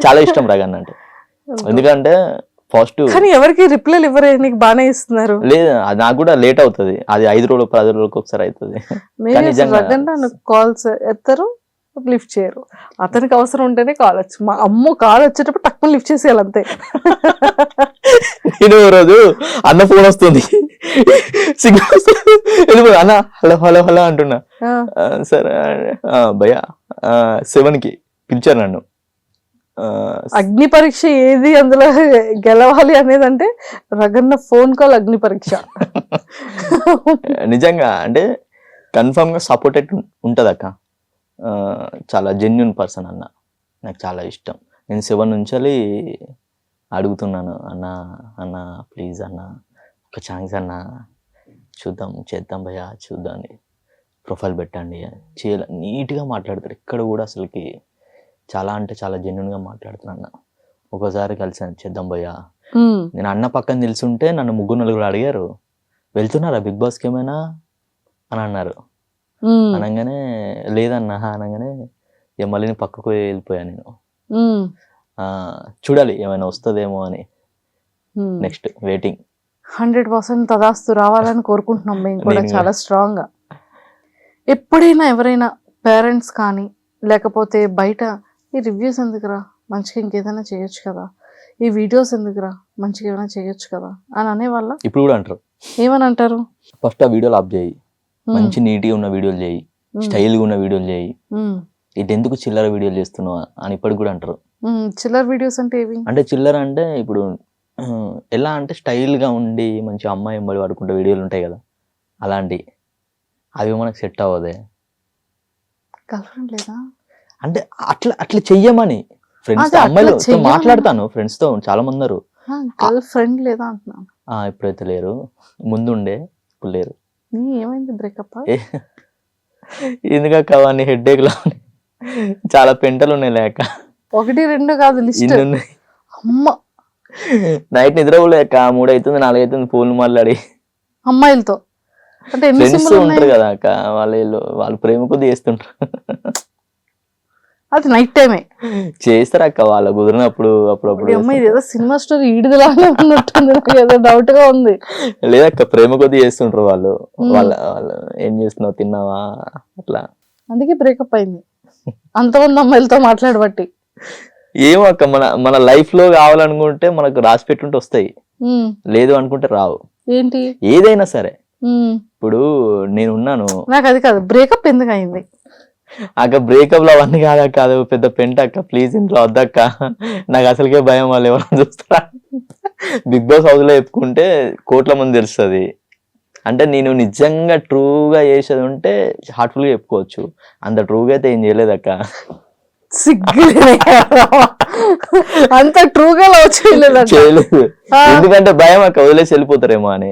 చాలా ఇష్టం రగన్న అంటే. ఎందుకంటే ఫస్ట్ కానీ ఎవరికి రిప్లైలు ఇవ్వరే, నీకు బాగానే ఇస్తున్నారు. లేదు నాకు కూడా లేట్ అవుతుంది, అది 5 రోజులు 10 రోజులకు ఒకసారి అవుతుంది. రగన్న కాల్స్ ఎత్తారు, లిఫ్ట్ చేయరు. అతనికి అవసరం ఉంటేనే కాల్ వచ్చు. మా అమ్మ కాల్ వచ్చేటప్పుడు తక్కువ లిఫ్ట్ చేసేయాలి అంతే. నేను రోజు అన్న ఫోన్ వస్తుంది, సిగ్నల్ అన్న హలో హలో హలో అంటున్నా. సరే భయ్యా 7కి పిలిచారు నన్ను. అగ్ని పరీక్ష ఏది అందులో గెలవాలి అనేది అంటే రగన్న ఫోన్ కాల్ అగ్ని పరీక్ష. నిజంగా అంటే కన్ఫర్మ్ గా సపోర్టెడ్ ఉంటది అక్క. చాలా జెన్యున్ పర్సన్ అన్న, నాకు చాలా ఇష్టం. నేను 7 నుంచి అడుగుతున్నాను, అన్న అన్న ప్లీజ్ అన్న ఒక ఛాన్స్ అన్న, చేద్దాం భయ్యా చూద్దాం, ప్రొఫైల్ పెట్టండి చేయాలి. నీట్గా మాట్లాడతారు, ఇక్కడ కూడా అసలుకి చాలా అంటే చాలా జెన్యున్గా మాట్లాడుతున్నా అన్న. ఒకసారి కలిసాను, చేద్దాం భయ్యా. నేను అన్న పక్కన నిల్చుంటే నన్ను 3-4 అడిగారు, వెళ్తున్నారా బిగ్ బాస్కి ఏమైనా అని అన్నారు. అనగానే లేదన్నా అనగానే మళ్ళీ నేను పక్కకు వెళ్ళిపోయా. నేను చూడాలి ఏమైనా వస్తుందేమో అని, నెక్స్ట్ వెయిటింగ్. 100% తదాస్తు రావాలని కోరుకుంటున్నాం మేము కూడా చాలా స్ట్రాంగ్ గా. ఎప్పుడైనా ఎవరైనా పేరెంట్స్ కానీ లేకపోతే బయట ఈ రివ్యూస్ ఎందుకురా, మంచిగా ఇంకేదైనా చేయొచ్చు కదా, ఈ వీడియోస్ ఎందుకురా, మంచిగా ఏమైనా చేయొచ్చు కదా అని అనేవాళ్ళ? ఇప్పుడు కూడా అంటారు. ఏమని అంటారు? ఫస్ట్ ఆ వీడియోలు ఆఫ్ చేయి, మంచి నీట్గా ఉన్న వీడియోలు చేయి, స్టైల్గా ఉన్న వీడియోలు చేయి, ఇది ఎందుకు చిల్లర వీడియోలు చేస్తున్నావు అని ఇప్పటికి కూడా అంటారు. చిల్లర వీడియోస్ అంటే ఏవి? అంటే చిల్లర అంటే ఇప్పుడు ఎలా అంటే స్టైల్గా ఉండి మంచి అమ్మాయి ఎంబడి పడుకుంటే వీడియోలు ఉంటాయి కదా, అలాంటి అవి మనకు సెట్ అవ్వదే. గర్ల్ఫ్రెండ్ లేదా అంటే అట్లా చెయ్యమని ఫ్రెండ్స్ అమ్మాయిలు మాట్లాడతాను, ఫ్రెండ్స్ తో చాలా మంది ఉన్నారు. గర్ల్ ఫ్రెండ్ లేదా అంటున్నాను. ఇప్పుడైతే లేరు, ముందుండే ఇప్పుడు లేరు. ఏమైంది బ్రేకప్? ఎందుకక్క అవన్నీ హెడ్ఏక్ లా చాలా పెంటలు ఉన్నాయి లేక. 1 2 కాదు లిస్ట్ ఉన్నాయి. అమ్మ నైట్ నిద్ర లేక 3 అవుతుంది 4 అవుతుంది ఫోన్ మాట్లాడి అమ్మాయిలతో. అంటే ఫ్రెండ్స్ ఉంటారు కదా అక్క, వాళ్ళు ప్రేమ కొద్ది చేస్తుంటారు. అది నైట్ టైమే. చేస్తారు అక్క వాళ్ళ కుదిరినప్పుడు అప్పుడప్పుడు అమ్మ ఇది ఏదో సినిమా స్టోరీ ఈడిదిలానే ఉన్నట్టుంది, నాకు ఏదో డౌట్ గా ఉంది. లేదక్క ప్రేమ కొద్ది చేస్తుంటారు వాళ్ళు. వాళ్ళ ఏం చేస్తున్నావు తిన్నావా అట్లా. అందుకే బ్రేకప్ అయింది అంతమంది అమ్మాయిలతో మాట్లాడబట్టి. ఏమో అక్క మన లైఫ్ లో కావాలనుకుంటే మనకు రాసి పెట్టుంటే వస్తాయి, లేదు అనుకుంటే రావు. ఏంటి ఏదైనా సరే. ఇప్పుడు నేను ఉన్నాను, నాకు అది కాదు బ్రేకప్ ఎందుకు అయింది. అక్క బ్రేకప్ లో అవన్నీ కాదక్క, అది పెద్ద పెంట అక్క. ప్లీజ్ ఇంట్లో వద్దక్క, నాకు అసలుకే భయం వాళ్ళు ఎవరైనా చూస్తారా. బిగ్ బాస్ హౌస్ లో చెప్పుకుంటే కోట్ల మంది తెలుస్తుంది. అంటే నేను నిజంగా ట్రూగా చేసేది ఉంటే హార్ట్ఫుల్ గా చెప్పుకోవచ్చు, అంత ట్రూగా అయితే ఏం చేయలేదక్క. సిగ్గు అంత ట్రూగా లవ్ చేయలేదు, ఎందుకంటే భయం అక్క, వదిలేసి వెళ్ళిపోతారేమో అని.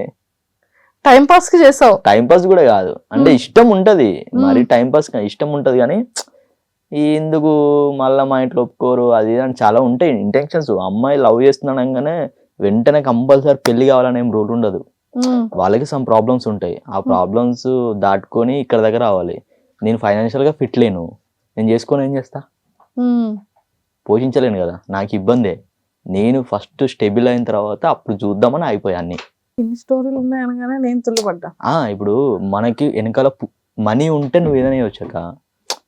టైం పాస్ కి చేసావు. టైం పాస్ కూడా కాదు, అంటే ఇష్టం ఉంటది మరి, టైం పాస్ ఇష్టం ఉంటది కానీ ఎందుకు మళ్ళా మా ఇంట్లో ఒప్పుకోరు అది అని చాలా ఉంటాయి ఇంటెన్షన్స్. అమ్మాయి లవ్ చేస్తున్నాను అనగానే వెంటనే కంపల్సరీ పెళ్లి కావాలని ఏం రూల్ ఉండదు. వాళ్ళకి సమ్ ప్రాబ్లమ్స్ ఉంటాయి, ఆ ప్రాబ్లమ్స్ దాటుకొని ఇక్కడ దగ్గర రావాలి. నేను ఫైనాన్షియల్ గా ఫిట్ లేను, నేను చేసుకొని ఏం చేస్తా, పోషించలేను కదా, నాకు ఇబ్బందే. నేను ఫస్ట్ స్టేబుల్ అయిన తర్వాత అప్పుడు చూద్దామని అయిపోయా అన్ని. ఇన్ని స్టోరీలు ఉన్నాయనగానే నేను తుల్లిపడ్డా. ఇప్పుడు మనకి వెనకాల మనీ ఉంటే నువ్వు ఏదైనా వచ్చాక,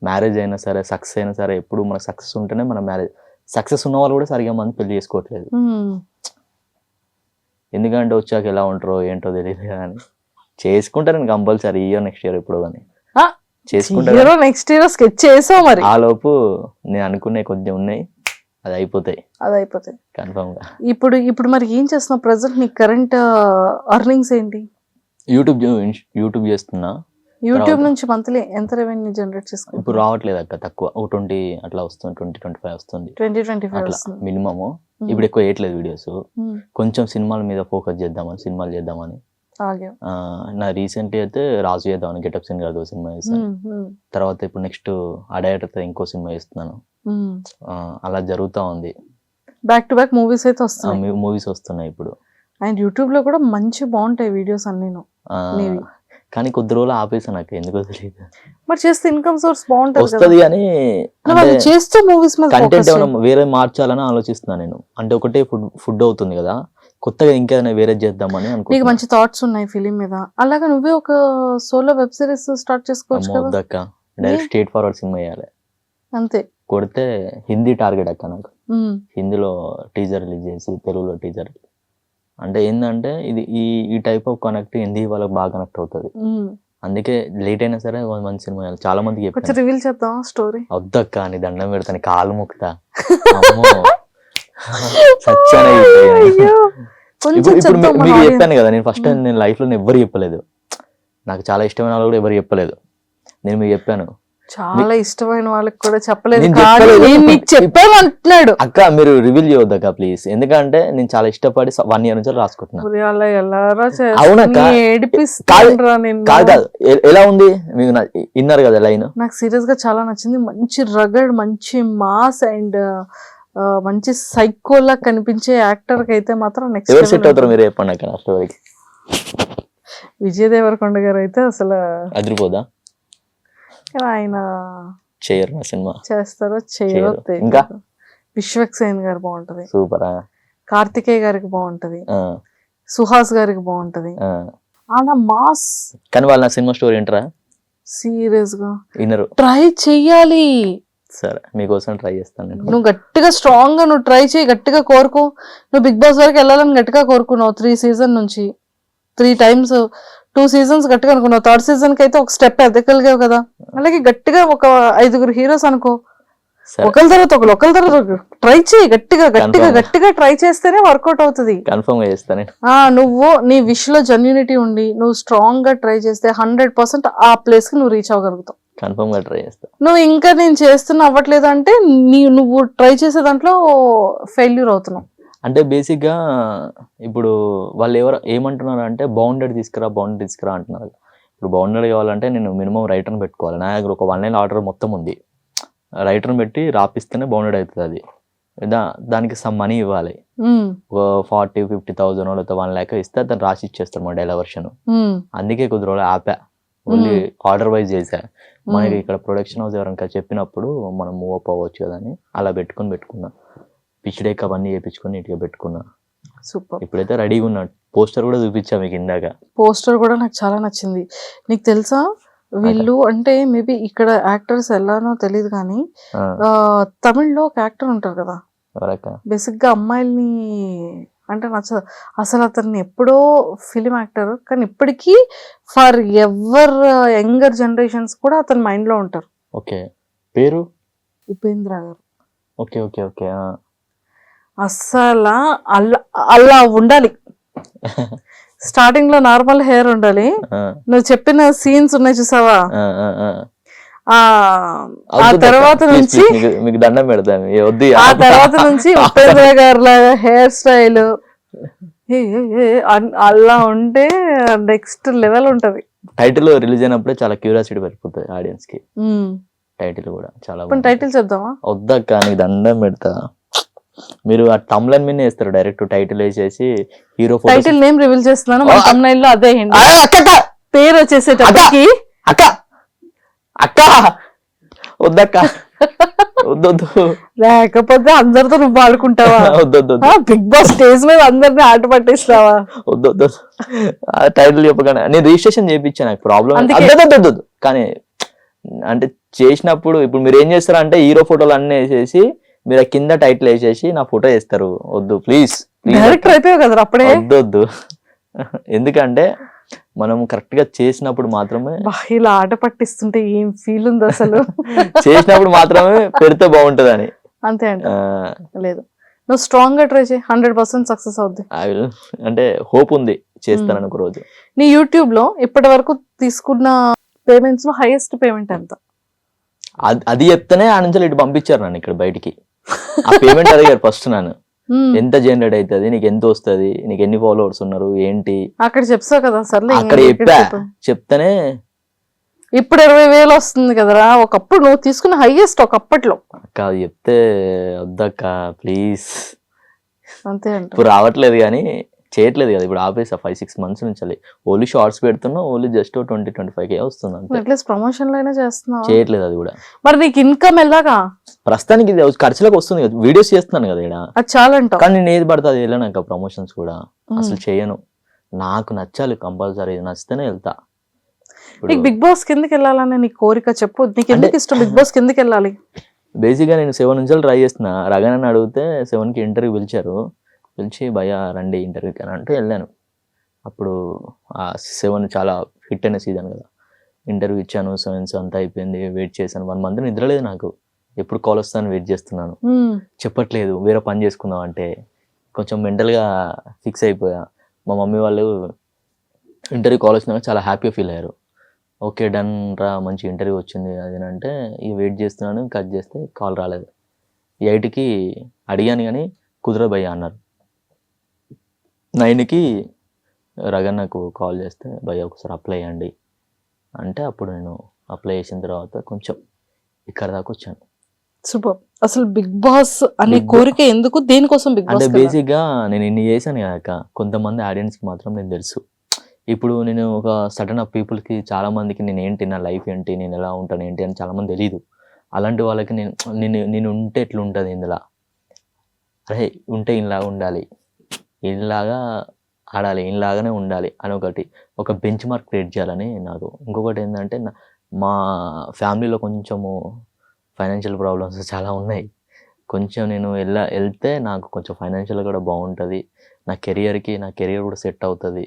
మ్యారేజ్ అయినా సరే సక్సెస్ అయినా సరే, ఎప్పుడు మనకు సక్సెస్ ఉంటేనే మన మ్యారేజ్. సక్సెస్ ఉన్న వాళ్ళు కూడా సరిగా మంది పెళ్లి చేసుకోవట్లేదు, ఎందుకంటే వచ్చాక ఎలా ఉంటారో ఏంటో తెలియదు కానీ. చేసుకుంటారు నేను కంపల్సరీ ఇయర్ నెక్స్ట్ ఇయర్ ఎప్పుడు కానీ చేసుకుంటారు. నెక్స్ట్ ఇయర్ స్కెచ్ చేసావు మరి. ఆ లోపు నేను అనుకునే కొంచెం ఉన్నాయి, అది అయిపోతాయి కన్ఫర్మ్ గా. ఇప్పుడు మరి ఏం చేస్తున్నావు ప్రెసెంట్? నీ కరెంట్ అర్నింగ్స్ ఏంటి? యూట్యూబ్ చేస్తున్నా. యూట్యూబ్ నుంచి మంత్లీ ఎంత రెవెన్యూ జనరేట్ చేసుకుంటా? ఇప్పుడు రావట్లేదు అక్క, తక్కువ, 20 అట్లా వస్తుంది, 20-25 వస్తుంది. 20-25 మినిమమ్. ఇప్పుడు ఎక్కువ వేయట్లేదు వీడియోస్, కొంచెం సినిమాల మీద ఫోకస్ సినిమాలు చేద్దామని. నా రీసెంట్లీ అయితే రాజు చేద్దామని గెటప్ సీన్ గారు సినిమా చేస్తాను. తర్వాత ఇప్పుడు నెక్స్ట్ ఆ డైరెక్టర్ ఇంకో సినిమా చేస్తున్నాను. అలా జరుగుతా ఉంది. బ్యాక్ టు బ్యాక్ మూవీస్ అయితే వస్తున్నాయి. మూవీస్ వస్తున్నాయి ఇప్పుడు. అండ్ యూట్యూబ్ లో కూడా మంచి బాగుంటాయి వీడియోస్ అన్ని. కానీ కొద్ది రోజులు ఆపేసాను నాకు, ఎందుకో తెలియదు. మరి చేస్తే ఇన్కమ్ సోర్స్ బాగుంటది వస్తుంది కానీ చేస్తే మూవీస్ మీద కంటెంట్ ఏమైనా వేరే మార్చాలని ఆలోచిస్తున్నాను నేను. అంటే ఒకటే ఫుడ్ అవుతుంది కదా, కొత్తగా ఇంకేదైనా వేరే చేద్దామని అనుకుంటున్నా. నీకు మంచి థాట్స్ ఉన్నాయి ఫిలిం మీద, అలాగా నువ్వే ఒక సోలో వెబ్ సిరీస్ స్టార్ట్ చేసుకోవచ్చు కదా. డైరెక్ట్ స్ట్రేట్ ఫార్వర్డ్ సినిమా వేయాలి అంతే. కొడితే హిందీ టార్గెట్ అక్క నాకు. హిందీలో టీజర్ రిలీజ్ చేసి తెలుగులో టీజర్. అంటే ఏంటంటే ఇది ఈ టైప్ ఆఫ్ కనెక్ట్ హిందీ వాళ్ళకి బాగా కనెక్ట్ అవుతుంది. అందుకే లేట్ అయినా సరే మంచి సినిమా వేయాలి. చాలా మందికి చెప్పాను. రివీల్ చేద్దాం స్టోరీ. వద్దక్క, అని దండం పెడతాను, కాలు మొక్కుతా. సచ్చానే ఇప్పుడు మీకు చెప్పాను కదా, నేను ఫస్ట్ టైం నేను లైఫ్ లో ఎవరు చెప్పలేదు, నాకు చాలా ఇష్టమైన వాళ్ళు కూడా ఎవరు చెప్పలేదు. నేను మీకు చెప్పాను, చాలా ఇష్టమైన వాళ్ళకి కూడా చెప్పలేదు. చెప్పాను అంటున్నాడు. అక్క మీరు రివీల్ చేయొద్దక్క ప్లీజ్, ఎందుకంటే నేను చాలా ఇష్టపడి 1 year నుంచి రాసుకుంటున్నాను. అవునక్క, కాదు ఎలా ఉంది మీకు విన్నారు కదా లైన్? నాకు సీరియస్ గా చాలా నచ్చింది. మంచి రగడ్, మంచి మాస్ అండ్ మంచి సైకోలా కనిపించే యాక్టర్ కి అయితే మాత్రం నెక్స్ట్ ఎవరు సెట్ అవుతారు మీరు చెప్పండి అక్కడ స్టోరీకి. విజయ్ దేవరకొండ గారు అయితే అసలు అదిరిపోదా? ఆయన చేయరు సినిమా, చేస్తారో చేయరో. ఇంకా విశ్వక్సేన్ గారు బాగుంటది, సూపర్. కార్తికేయ గారికి బాగుంటది, సుహాస్ గారికి బాగుంటది. అలా మాస్. కానీ వాళ్ళ సినిమా స్టోరీ ఏంటరా? సీరియస్ గా వినరు. ట్రై చెయ్యాలి. సరే మీకోసం ట్రై చేస్తాను నేను. నువ్వు గట్టిగా స్ట్రాంగ్ గా నువ్వు ట్రై చేయి, గట్టిగా కోరుకో. నువ్వు బిగ్ బాస్ వరకు వెళ్ళాలని గట్టిగా కోరుకున్నావు 3 seasons నుంచి, 3 times 2 seasons గట్టిగా అనుకున్నావు. 3rd season కి అయితే ఒక స్టెప్ ఎదగలిగావు కదా. అలాగే గట్టిగా ఒక 5 heroes అనుకో, ఒకరి తర్వాత ఒకరు ట్రై చేయి. గట్టిగా ట్రై చేస్తేనే వర్కౌట్ అవుతుంది. కన్ఫర్మ్ గా చేస్తాను. నువ్వు నీ విష్ లో జెన్యూనిటీ ఉండి నువ్వు స్ట్రాంగ్ గా ట్రై చేస్తే 100% ఆ ప్లేస్ కి నువ్వు రీచ్ అవ్వగలుగుతావు. కన్ఫర్మ్ గా ట్రై చేస్తా. నువ్వు ఇంకా నేను చేస్తున్నా అవ్వట్లేదు అంటే నువ్వు ట్రై చేసే దాంట్లో ఫెయిల్యూర్ అవుతున్నావు. అంటే బేసిక్ గా ఇప్పుడు వాళ్ళు ఏమంటున్నారు అంటే బౌండెడ్ తీసుకురా అంటున్నారు. ఇప్పుడు బౌండెడ్ కావాలంటే నేను మినిమం రైటర్ని పెట్టుకోవాలి. నా దగ్గర ఒక 1 line ఆర్డర్ మొత్తం ఉంది, రైటర్ని పెట్టి రాపిస్తేనే బౌండెడ్ అవుతుంది. అది దానికి సమ్ మనీ ఇవ్వాలి, 40,000-50,000 లేకపోతే 1 lakh ఇస్తే దాన్ని రాసి ఇచ్చేస్తారు మా డైలా వర్షన్. అందుకే కొద్ది రోజులు ఆపా. ఓన్లీ ఆర్డర్ వైజ్ చేసా. మనకి ఇక్కడ ప్రొడక్షన్ హౌస్ ఎవరైనా చెప్పినప్పుడు మనం మూవ్ అప్ అవ్వచ్చు కదా అని అలా పెట్టుకున్నా. పిచ్ డెక్ అవన్నీ చేయించుకొని నీట్గా పెట్టుకున్నా. సూపర్. ఇప్పుడైతే రెడీగా ఉన్నా. పోస్టర్ కూడా చూపించా మీకు ఇందాక. పోస్టర్ కూడా నాకు చాలా నచ్చింది. నీకు తెలుసా వీళ్ళు అంటే మేబీ ఇక్కడ యాక్టర్స్ ఎలానో తెలియదు కానీ తమిళ్లో ఒక యాక్టర్ ఉంటారు కదా, బేసిక్ గా అమ్మాయిల్ని అంటే నచ్చదు అసలు. అతన్ని ఎప్పుడో ఫిలిం యాక్టర్ కానీ ఇప్పటికీ ఫర్ ఎవర్ యంగర్ జనరేషన్స్ కూడా అతని మైండ్ లో ఉంటారు. ఓకే, పేరు ఉపేంద్ర గారు. Okay okay okay. అస్సలు అలా ఉండాలి. స్టార్టింగ్ లో నార్మల్ హెయిర్ ఉండాలి. నువ్వు చెప్పిన సీన్స్ ఉన్నాయి చూసావా, ఆ తర్వాత నుంచి మీకు దండం పెడతాను. ఆ తర్వాత నుంచి ఉపేంద్ర గారు లాగా హెయిర్ స్టైల్ అలా ఉంటే నెక్స్ట్ లెవెల్ ఉంటది. టైటిల్ రిలీజ్ అయినప్పుడే చాలా క్యూరియాసిటీ పెరిగిపోతుంది ఆడియన్స్ కి. టైటిల్ కూడా చాలా టైటిల్ చెప్దామా? వద్దక్క, నీకు దండం పెడతా. మీరు ఆ తమ్లైన్ మీద వేస్తారు డైరెక్ట్ టైటిల్ వేసేసి హీరో టైటిల్ నేమ్ రివీల్ చేస్తున్నాను. మన తమ్లైన్ లో అదే పేరు వచ్చేసేటప్పటికి అక్క అక్క వద్దక్క వద్దొద్దు. లేకపోతే అందరితో నువ్వు ఆడుకుంటావా? వద్దొద్దు. బిగ్ బాస్ స్టేజ్ మీద అందరిని ఆట పట్టిస్తావా? వద్దొద్దు. టైటిల్ చెప్పగానే నేను రిజిస్ట్రేషన్ చేయించాను, నాకు ప్రాబ్లం వద్దొద్దు. కానీ అంటే చేసినప్పుడు ఇప్పుడు మీరు ఏం చేస్తారంటే హీరో ఫోటోలు అన్నీ వేసేసి మీరు కింద టైటిల్ వేసేసి నా ఫోటో వేస్తారు. వద్దు ప్లీజ్. డైరెక్టర్ అయిపోయావు కదా అప్పుడే. వద్దొద్దు. ఎందుకంటే మనం కరెక్ట్ గా చేసినప్పుడు మాత్రమే. ఇలా ఆట పట్టిస్తుంటే ఏం ఫీల్ ఉంది అసలు. చేసినప్పుడు మాత్రమే పెడితే బాగుంటది అని. అంతే అంట. లేదు, నువ్వు స్ట్రాంగ్ గా ట్రై చేయి, 100% సక్సెస్ అవుద్ది. అంటే హోప్ ఉంది, చేస్తాను ఒక రోజు. నీ యూట్యూబ్ లో ఇప్పటి వరకు తీసుకున్న పేమెంట్స్ లో హైయెస్ట్ పేమెంట్ ఎంత? అది చెప్తేనే ఆ నుంచి ఇటు పంపించారు నన్ను ఇక్కడ బయటికి. ఆ పేమెంట్ అడిగారు ఫస్ట్ నన్ను, ఎంత జనరేట్ అవుతుంది, నీకు ఎంత వస్తుంది, నీకు ఎన్ని ఫాలోవర్స్ ఉన్నారు ఏంటి అక్కడ చెప్తావు కదా. సర్లే అక్కడ చెప్తానే ఇప్పుడు 20,000 వస్తుంది కదరా. ఒకప్పుడు నువ్వు తీసుకున్న హైయెస్ట్ ఒకప్పట్లో. అక్క అది చెప్తే వద్దక్క ప్లీజ్. అంతే అంట. ఇప్పుడు రావట్లేదు కానీ చేయట్లేదు కదా, ఇప్పుడు ఆపేసా 5-6 months నుంచి. ఓన్లీ షార్ట్స్ పెడుతున్నా, ఓన్లీ జస్ట్ 20-25K వస్తుంది. అట్లీస్ట్ ప్రమోషన్ లైనా చేస్తున్నావు. చేయట్లేదు అది కూడా. మరి నీకు ఇన్కమ్ ఎలాగా? ప్రస్తుతానికి ఇది ఖర్చులకు వస్తుంది కదా, వీడియోస్ చేస్తున్నాను కదా ఇక్కడ. అది చాలంట. కానీ నేను ఏది పడుతుంది అది వెళ్ళాను. ప్రమోషన్స్ కూడా అసలు చేయను. నాకు నచ్చాలి కంపల్సరీ, నచ్చితేనే వెళ్తా. నీకు బిగ్ బాస్ కిందకి వెళ్ళాలని నీ కోరిక చెప్పు. నీకు ఎందుకు ఇష్టం బిగ్ బాస్ కిందకి వెళ్ళాలి? బేసిక్ గా నేను 7 నుంచి ట్రై చేస్తున్నా. రగనని అడిగితే 7కి ఇంటర్వ్యూ పిలిచారు. పిలిచి భయ రండి ఇంటర్వ్యూకి అని అంటే వెళ్ళాను. అప్పుడు ఆ 7 చాలా హిట్ అయిన సీజన్ కదా. ఇంటర్వ్యూ ఇచ్చాను, 7 అంతా అయిపోయింది. వెయిట్ చేశాను 1 month, నిద్రలేదు నాకు. ఎప్పుడు కాల్ వస్తాను వెయిట్ చేస్తున్నాను. చెప్పట్లేదు, వేరే పని చేసుకుందాం అంటే కొంచెం మెంటల్గా ఫిక్స్ అయిపోయా. మా మమ్మీ వాళ్ళు ఇంటర్వ్యూ కాల్ వచ్చినాక చాలా హ్యాపీగా ఫీల్ అయ్యారు. ఓకే డన్ రా, మంచి ఇంటర్వ్యూ వచ్చింది అది అంటే ఇక వెయిట్ చేస్తున్నాను. కట్ చేస్తే కాల్ రాలేదు. 8కి అడిగాను కానీ కుదరదు భయ్య అన్నారు. 9కి రగన్ నాకు కాల్ చేస్తే భయ్య ఒకసారి అప్లై చేయండి అంటే అప్పుడు నేను అప్లై చేసిన తర్వాత కొంచెం ఇక్కడ దాకా వచ్చాను. సూపర్. అసలు బిగ్ బాస్ అనే కోరిక ఎందుకు, దేనికోసం బిగ్ బాస్? అంటే బేసిక్ గా నేను ఇన్ని చేశాను కదా, కొంతమంది ఆడియన్స్ కి మాత్రం నేను తెలుసు. ఇప్పుడు నేను ఒక సడన్ ఆఫ్ పీపుల్ కి చాలా మందికి నేను ఏంటి, నా లైఫ్ ఏంటి, నేను ఎలా ఉంటాను ఏంటి అని చాలా మంది తెలియదు. అలాంటి వాళ్ళకి నేను ఉంటే ఎట్లా ఉంటుంది ఇందులో, అరే ఉంటే ఇలా ఉండాలి, ఇలాగా ఆడాలి, ఇలాగానే ఉండాలి అని ఒక బెంచ్ మార్క్ క్రియేట్ చేయాలని నాకు. ఇంకొకటి ఏంటంటే మా ఫ్యామిలీలో కొంచెము ఫైనాన్షియల్ ప్రాబ్లమ్స్ చాలా ఉన్నాయి. కొంచెం నేను వెళ్తే నాకు కొంచెం ఫైనాన్షియల్ కూడా బాగుంటుంది, నా కెరియర్ కూడా సెట్ అవుతుంది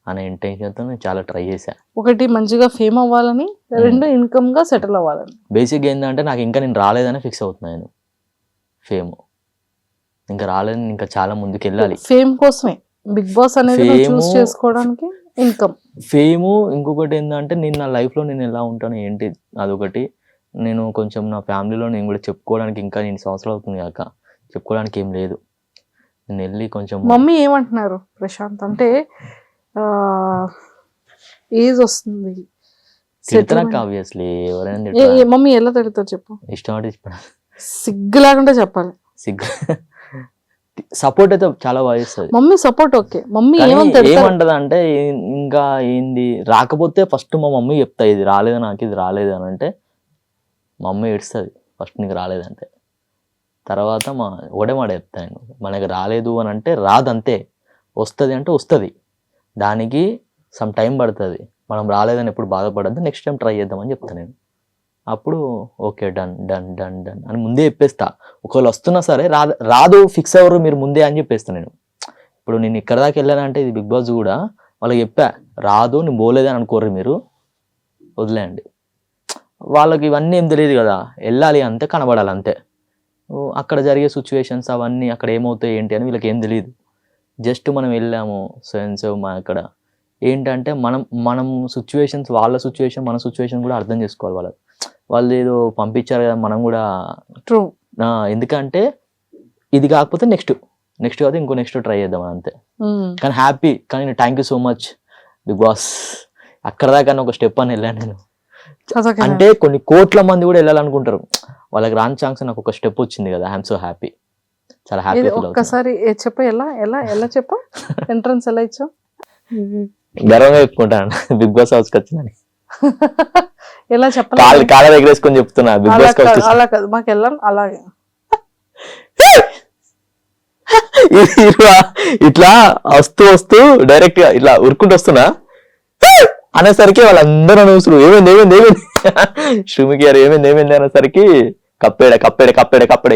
అనే ఇంటెన్షన్తో నేను చాలా ట్రై చేశాను. ఒకటి మంచిగా ఫేమ్ అవ్వాలని, 2 ఇన్కమ్ గా సెటిల్ అవ్వాలని. బేసిక్గా ఏంటంటే నాకు ఇంకా నేను రాలేదని ఫిక్స్ అవుతున్నాను. ఫేమ్ ఇంకా రాలేదని, ఇంకా చాలా ముందుకు వెళ్ళాలి. ఫేమ్ కోసమే బిగ్ బాస్ అనేది చూస్ చేసుకోవడానికి. Income, fame. ఇంకొకటి ఏంటంటే నేను నా లైఫ్లో నేను ఎలా ఉంటాను ఏంటి అదొకటి. నేను కొంచెం నా ఫ్యామిలీలో నేను కూడా చెప్పుకోవడానికి ఇంకా 2 సంవత్సరాలు అవుతుంది కాక చెప్పుకోవడానికి ఏం లేదు. నేను వెళ్ళి కొంచెం. మమ్మీ ఏమంటున్నారు ప్రశాంత్ అంటే ఏజ్ వస్తుంది ఆబ్వియస్లీ, ఎవరైనా మమ్మీ ఎలా తిడతారు చెప్పు? ఇష్టం సిగ్గు లేకుండా చెప్పాలి. సిగ్గు సపోర్ట్ అయితే చాలా బాగా చేస్తుంది. మమ్మీ సపోర్ట్ ఓకే, మమ్మీ కానీ ఏమంటారు ఏమంటది అంటే ఇంకా ఏంది రాకపోతే ఫస్ట్ మా మమ్మీ చెప్తా ఇది రాలేదు నాకు, ఇది రాలేదు అని అంటే మా మమ్మీ ఏడుస్తుంది ఫస్ట్ నీకు రాలేదంటే. తర్వాత ఒకటే మాట చెప్తాను, మనకి రాలేదు అని అంటే రాదంతే, వస్తుంది అంటే వస్తుంది, దానికి సమ్ టైం పడుతుంది, మనం రాలేదని ఎప్పుడు బాధపడద్దు, నెక్స్ట్ టైం ట్రై చేద్దామని చెప్తాను నేను. అప్పుడు okay done done done done అని ముందే చెప్పేస్తా. ఒకవేళ వస్తున్నా సరే రాదు ఫిక్స్ అవ్వరు మీరు ముందే అని చెప్పేస్తాను నేను. ఇప్పుడు నేను ఇక్కడ దాకా వెళ్ళానంటే ఇది బిగ్ బాస్ కూడా వాళ్ళకి చెప్పా, రాదు నేను పోలేదని అనుకోరు మీరు, వదిలేయండి. వాళ్ళకి ఇవన్నీ ఏం తెలియదు కదా, వెళ్ళాలి అంతే, కనబడాలి అంతే. అక్కడ జరిగే సిచ్యువేషన్స్ అవన్నీ అక్కడ ఏమవుతాయి ఏంటి అని వీళ్ళకి ఏం తెలియదు. జస్ట్ మనం వెళ్ళాము సో మా అక్కడ ఏంటంటే మనం సిచ్యువేషన్స్, వాళ్ళ సిచ్యువేషన్ మన సిచ్యువేషన్ కూడా అర్థం చేసుకోవాలి. వాళ్ళు ఏదో పంపించారు కదా మనం కూడా ట్రూ. ఎందుకంటే ఇది కాకపోతే నెక్స్ట్ కాదు ఇంకో నెక్స్ట్ ట్రై చేద్దాం అంతే. కానీ హ్యాపీ, కానీ thank you so much Bigg Boss, అక్కడ దాకా ఒక స్టెప్ అని వెళ్ళాను నేను. అంటే కొన్ని కోట్ల మంది కూడా వెళ్ళాలనుకుంటారు, వాళ్ళకి రాని ఛాన్స్ నాకు ఒక స్టెప్ వచ్చింది కదా, ఐఎమ్ సో హ్యాపీ, చాలా హ్యాపీ. ఒక్కసారి చెప్ప, ఎలా చెప్ప ఎంట్రన్స్ ఎలా ఇచ్చావు? గర్వంగా చెప్పుకుంటాను బిగ్ బాస్ హౌస్ కి వచ్చిందని. ఎలా చెప్పాలి, కాళ్ళ ఎగరేసుకొని చెప్తున్నా బిగ్ బాస్. అలా కాదు, మాకు వెళ్ళాలి అలాగే. ఇట్లా వస్తూ డైరెక్ట్ గా ఇట్లా ఉరుక్కుంటూ వస్తున్నా అనేసరికి వాళ్ళందరూ చూసురు ఏమైంది శ్రీముఖి గారు ఏమైంది అనేసరికి కప్పేడ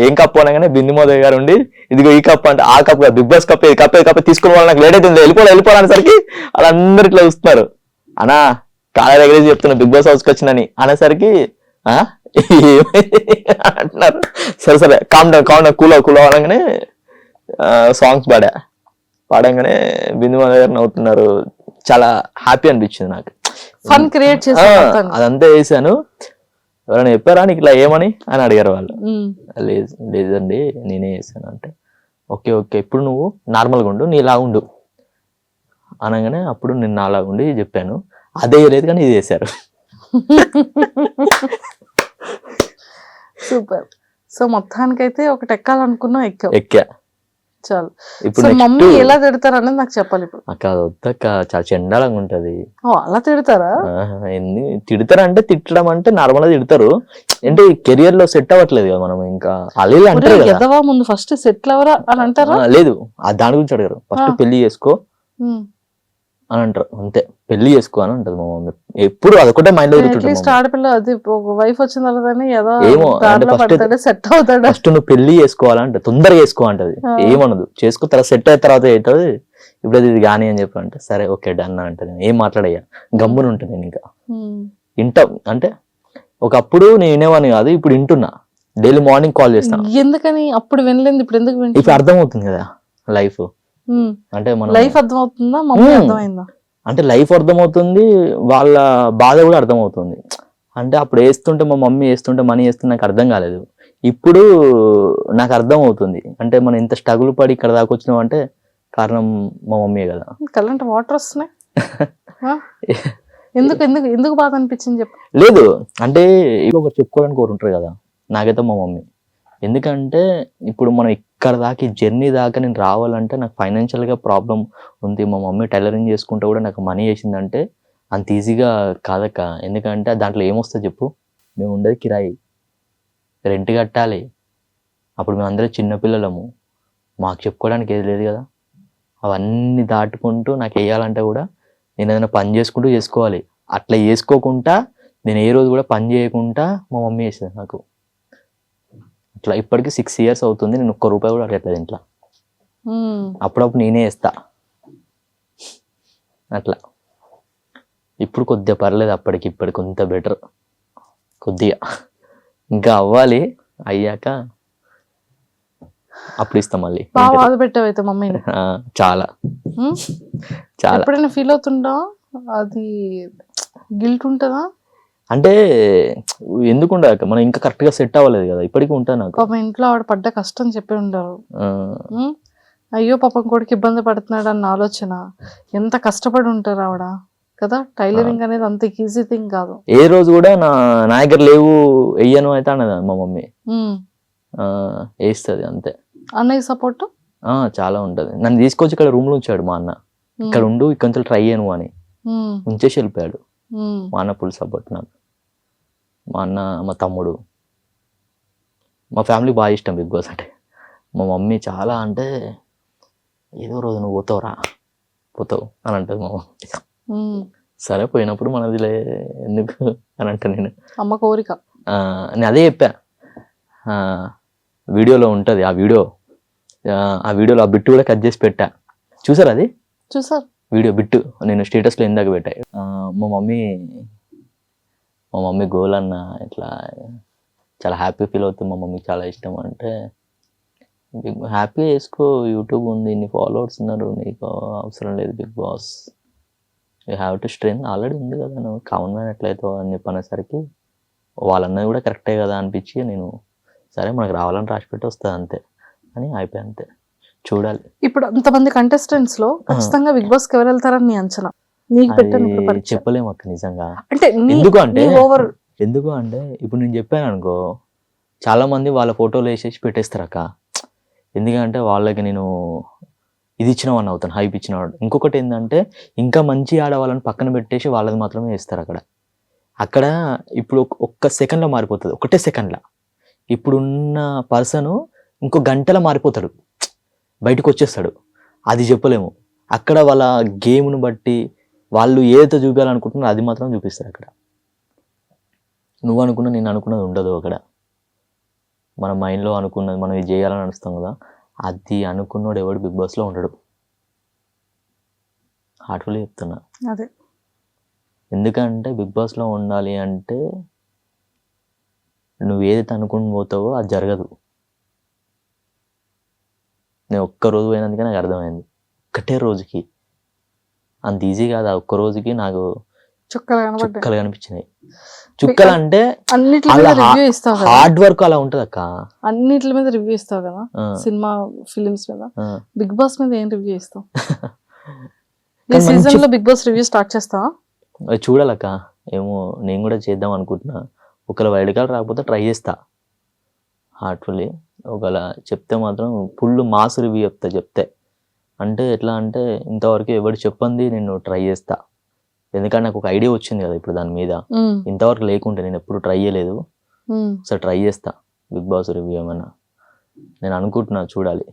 ఏం కప్పు అనగానే బిందు మోదయ్య గారు ఉండి ఇదిగో ఈ కప్పు అంటే ఆ కప్పు బిగ్ బాస్ కప్పే తీసుకుని వాళ్ళు నాకు లేట్ అవుతుంది వెళ్ళిపోవాలనేసరికి వాళ్ళందరూ ఇట్లా చూస్తున్నారు. అనా కాళ్ళ దగ్గర చెప్తున్నా బిగ్ బాస్ హౌస్కి వచ్చినని అనేసరికి అంటున్నారు. సరే కామ్ డౌన్ కూల్ అనగానే సాంగ్స్ పాడంగానే బిందు మోదయ్య గారు నవ్వుతున్నారు. చాలా హ్యాపీ అనిపించింది నాకు. ఫన్ క్రియేట్ చేశాను, అదంతా చేశాను. ఎవరైనా చెప్పారా నీకు ఇట్లా ఏమని అని అడిగారు వాళ్ళు. లేదండి నేనే చేశాను అంటే ఓకే ఇప్పుడు నువ్వు నార్మల్గా ఉండు, నీలా ఉండు అనగానే అప్పుడు నేను నాలా ఉండి చెప్పాను. అదే లేదు కానీ ఇది చేశారు. సూపర్. సో మొత్తానికైతే ఒకటి ఎక్కాలనుకున్నా ఎక్కా చాలు. ఇప్పుడు మమ్మీ ఎలా తిడతారు అనేది నాకు చెప్పాలి ఇప్పుడు. అక్క వద్దక్క చాలా చెండాలంగా ఉంటది. అలా తిడతారా? తిడతారా అంటే తిట్టడం అంటే నార్మల్ గా తిడతారు, అంటే కెరియర్ లో సెట్ అవ్వట్లేదు కదా మనం, ఇంకా అలా అంటారు కదా ముందు ఫస్ట్ సెటిల్ అవరా అని అంటారా? లేదు దాని గురించి అడిగారు, ఫస్ట్ పెళ్లి చేసుకో అని అంటారు అంతే, పెళ్లి చేసుకో అని అంటది మా మమ్మీ ఎప్పుడు, అదొకటే మైండ్ లో తిరుగుతుంది. ఆడపిల్ల అది వైఫ్ వచ్చిన తర్వాత ఏమో సెట్ అవుతాడు, ఫస్ట్ నువ్వు పెళ్లి చేసుకోవాలంటే తొందరగా చేసుకో అంటది, ఏమనదు చేసుకో తర్వాత సెట్ అయిన తర్వాత అవుతుంది, ఇప్పుడు అది ఇది కానీ అని చెప్పి అంటే సరే ఓకే డన్ అంటది. ఏం మాట్లాడయ్యా గమ్మున ఉంటుంది నేను ఇంకా వింటా, అంటే ఒకప్పుడు నేను వినేవాని కాదు, ఇప్పుడు వింటున్నా, డైలీ మార్నింగ్ కాల్ చేస్తాను. ఎందుకని అప్పుడు వినలేదు, ఇప్పుడు ఎందుకు? ఇప్పుడు అర్థమవుతుంది కదా లైఫ్, అంటే లైఫ్ అర్థమవుతుందా, మమ్మీ అర్థమైందా అంటే లైఫ్ అర్థమవుతుంది, వాళ్ళ బాధ కూడా అర్థమవుతుంది. అంటే అప్పుడు వేస్తుంటే మా మమ్మీ వేస్తుంటే మనీ వేస్తుంటే నాకు అర్థం కాలేదు, ఇప్పుడు నాకు అర్థం అవుతుంది. అంటే మనం ఇంత స్ట్రగుల్ పడి ఇక్కడ దాకా వచ్చినాం అంటే కారణం మా మమ్మీ కదా. కళ్ళంటే వాటర్ వస్తున్నాయి. ఎందుకు బాధ అనిపించింది చెప్పు. లేదు అంటే ఒకరు చెప్పుకోవడానికి ఒకరు ఉంటారు కదా, నాకైతే మా మమ్మీ. ఎందుకంటే ఇప్పుడు మనం ఇక్కడ దాకా ఈ జర్నీ దాకా నేను రావాలంటే నాకు ఫైనాన్షియల్గా ప్రాబ్లం ఉంది. మా మమ్మీ టైలరింగ్ చేసుకుంటే కూడా నాకు మనీ వేసిందంటే అంత ఈజీగా కాదక్క. ఎందుకంటే దాంట్లో ఏమొస్తుంది చెప్పు, మేము ఉండేది కిరాయి, రెంట్ కట్టాలి, అప్పుడు మేము అందరూ చిన్నపిల్లలము, మాకు చెప్పుకోవడానికి ఏది లేదు కదా. అవన్నీ దాటుకుంటూ నాకు వేయాలంటే కూడా నేను ఏదైనా పని చేసుకుంటూ చేసుకోవాలి. అట్లా చేసుకోకుండా నేను ఏ రోజు కూడా పని చేయకుండా మా మమ్మీ వేసేది నాకు. అట్లా ఇప్పటికి 6 years అవుతుంది, నేను ఒక్క రూపాయి కూడా అడగట్లేదు ఇంట్లో. అప్పుడప్పుడు నేనే వేస్తా అట్లా. ఇప్పుడు కొద్దిగా పర్లేదు, అప్పటికి ఇప్పటికి కొంత బెటర్, కొద్దిగా ఇంకా అవ్వాలి, అయ్యాక అప్పుడు ఇస్తాం మళ్ళీ. బాధ పెట్టావైతే మమ్మీని చాలా చాలా. ఎప్పుడైనా ఫీల్ అవుతుంటా అది గిల్ట్ ఉంటుందా? అంటే ఎందుకు ఉండక మనం ఇంకా కరెక్ట్ గా సెట్ అవ్వలేదు కదా, ఇప్పటికీ ఉంటా నాకు. పాపం ఇంట్లో ఆవిడ పడ్డ కష్టం చెప్పి ఉంటారు, అయ్యో పాపం కొడుకు ఇబ్బంది పడుతున్నాడు అన్న ఆలోచన, ఎంత కష్టపడి ఉంటారు ఆవిడ కదా. టైలరింగ్ అనేది అంత ఈజీ థింగ్ కాదు. ఏ రోజు కూడా నా దగ్గర లేవు వెయ్యను అయితే అన్నది మా మమ్మీ, వేస్తుంది అంతే. అన్నయ్య సపోర్ట్ చాలా ఉంటది. నన్ను తీసుకొచ్చి ఇక్కడ రూమ్ లో ఉంచాడు మా అన్న. ఇక్కడ ఉండు, ఇక్కడ నుంచి ట్రై చేయను అని ఉంచేసి వెళ్ళిపోయాడు. మా అన్న ఫుల్ సపోర్ట్ నాకు. మా అన్న, మా తమ్ముడు, మా ఫ్యామిలీ బాగా ఇష్టం బిగ్ బాస్ అంటే. మా మమ్మీ చాలా అంటే ఏదో రోజు నువ్వు పోతావు అని అంటది మా మమ్మీ. సరే పోయినప్పుడు మనదిలే ఎందుకు అని అంటే నేను అమ్మ కోరిక. నేను అదే చెప్పా, వీడియోలో ఉంటుంది ఆ వీడియోలో ఆ బిట్టు కూడా కట్ చేసి పెట్టా. చూసారు అది? చూసారు వీడియో బిట్టు నేను స్టేటస్లో ఇందాక పెట్టా. మా మమ్మీ గోల్ అన్న ఇట్లా చాలా హ్యాపీ ఫీల్ అవుతుంది, మా మమ్మీకి చాలా ఇష్టం అంటే, హ్యాపీ చేసుకో, యూట్యూబ్ ఉంది, నీ ఫాలోవర్స్ ఉన్నారు, నీకు అవసరం లేదు Bigg Boss, you have to strain, already ఉంది కదా, నువ్వు కామన్ మ్యాన్ ఎట్లయితావు అని చెప్పనేసరికి వాళ్ళన్నది కూడా కరెక్టే కదా అనిపించి నేను సరే మనకు రావాలని రాసి పెట్టి వస్తుంది అంతే అని అయిపోయి అంతే. చూడాలి. ఇప్పుడు అంతమంది కంటెస్టెంట్స్ లో ఖచ్చితంగా బిగ్ బాస్ కి ఎవరు వెళ్తారని నీ అంచనా? నీకు పెట్టాను చెప్పలేము అక్క నిజంగా. అంటే ఎందుకు అంటే ఇప్పుడు నేను చెప్పాను అనుకో, చాలా మంది వాళ్ళ ఫోటోలు వేసేసి పెట్టేస్తారు అక్క. ఎందుకంటే వాళ్ళకి నేను ఇది ఇచ్చినవాడిని అవుతాను, హైప్ ఇచ్చినవాడు. ఇంకొకటి ఏంటంటే ఇంకా మంచి ఆడవాళ్ళని పక్కన పెట్టేసి వాళ్ళది మాత్రమే వేస్తారు అక్కడ ఇప్పుడు ఒక్క సెకండ్లో మారిపోతుంది, ఒకటే సెకండ్లో. ఇప్పుడున్న పర్సను ఇంకో గంటలో మారిపోతాడు, బయటకు వచ్చేస్తాడు. అది చెప్పలేము. అక్కడ వాళ్ళ గేమ్ను బట్టి వాళ్ళు ఏదైతే చూపించాలనుకుంటున్నారో అది మాత్రం చూపిస్తారు అక్కడ. నువ్వు అనుకున్నా నేను అనుకున్నది ఉండదు అక్కడ. మన మైండ్లో అనుకున్నది మనం ఇది చేయాలని అనిస్తాం కదా, అది అనుకున్నాడు ఎవడు బిగ్ బాస్లో ఉండడు. హార్ట్ఫుల్లీ చెప్తున్నా. అదే ఎందుకంటే బిగ్ బాస్లో ఉండాలి అంటే నువ్వు ఏదైతే అనుకుని పోతావో అది జరగదు. నేను ఒక్కరోజు పోయినందుకే నాకు అర్థమైంది, ఒక్కటే రోజుకి అంత ఈజీ కాదు. ఆ ఒక్క రోజుకి నాకు చుక్కలు కనిపించినాయి. చుక్కలు అంటే హార్డ్ వర్క్ అలా ఉంటది అక్క. అన్నిటి మీద రివ్యూ ఇస్తావు కదా, సినిమా ఫిలిమ్స్ మీద. బిగ్ బాస్ మీద ఏం రివ్యూ ఇస్తావు? ఈ సీజన్ లో బిగ్ బాస్ రివ్యూ స్టార్ట్ చేస్తావా? చూడాలక్క, ఏమో నేను కూడా చేద్దాం అనుకుంటున్నా. ఒకవేళ వైల్డ్ కార్డ్ రాకపోతే ట్రై చేస్తా హార్ట్ఫుల్లీ. ఒకవేళ చెప్తే మాత్రం ఫుల్ మాస్ రివ్యూ చెప్తే అంటే ఎట్లా అంటే ఇంతవరకు ఎవరు చెప్పండి నేను ట్రై చేస్తా. ఎందుకంటే నాకు ఒక ఐడియా వచ్చింది కదా ఇప్పుడు దాని మీద, ఇంతవరకు లేకుంటే నేను ఎప్పుడు ట్రై చేయలేదు. సో ట్రై చేస్తా బిగ్ బాస్ రివ్యూ ఏమైనా నేను అనుకుంటున్నా, చూడాలి.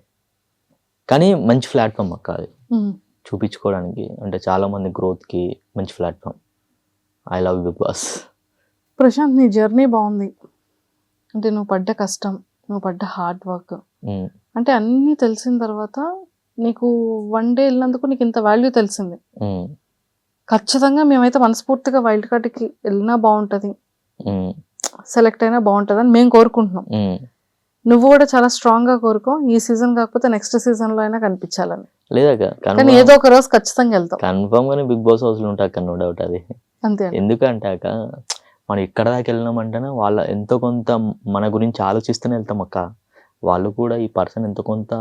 కానీ మంచి ప్లాట్ఫామ్ అక్క అది చూపించుకోవడానికి, అంటే చాలా మంది గ్రోత్కి మంచి platform. I love Bigg Boss. Prashanth, నీ జర్నీ బాగుంది. అంటే నువ్వు పడ్డ కష్టం, నువ్వు పడ్డ హార్డ్ వర్క్, అంటే అన్నీ తెలిసిన తర్వాత నీకు వన్ డే వెళ్ళినందుకు నీకు ఇంత వాల్యూ తెలిసింది. ఖచ్చితంగా మేమైతే మనస్ఫూర్తిగా వైల్డ్ కార్డ్కి వెళ్ళినా బాగుంటుంది, సెలెక్ట్ అయినా బాగుంటుంది అని మేము కోరుకుంటున్నాం. నువ్వు కూడా చాలా స్ట్రాంగ్ గా కోరుకో, ఈ సీజన్ కాకపోతే నెక్స్ట్ సీజన్ లో అయినా కనిపించాలని. కానీ ఏదో ఒక రోజు ఖచ్చితంగా వెళ్తాం. కన్ఫర్మ్ గానే బిగ్ బాస్ హౌస్ లో ఉంటా అక్క, నో డౌట్ అది. అంతే. ఎందుకంటే అక్క మనం ఇక్కడ దాకా వెళ్ళినామంటేనే వాళ్ళ ఎంతో కొంత మన గురించి ఆలోచిస్తూనే వెళ్తాం అక్క. వాళ్ళు కూడా ఈ పర్సన్ ఎంతో కొంత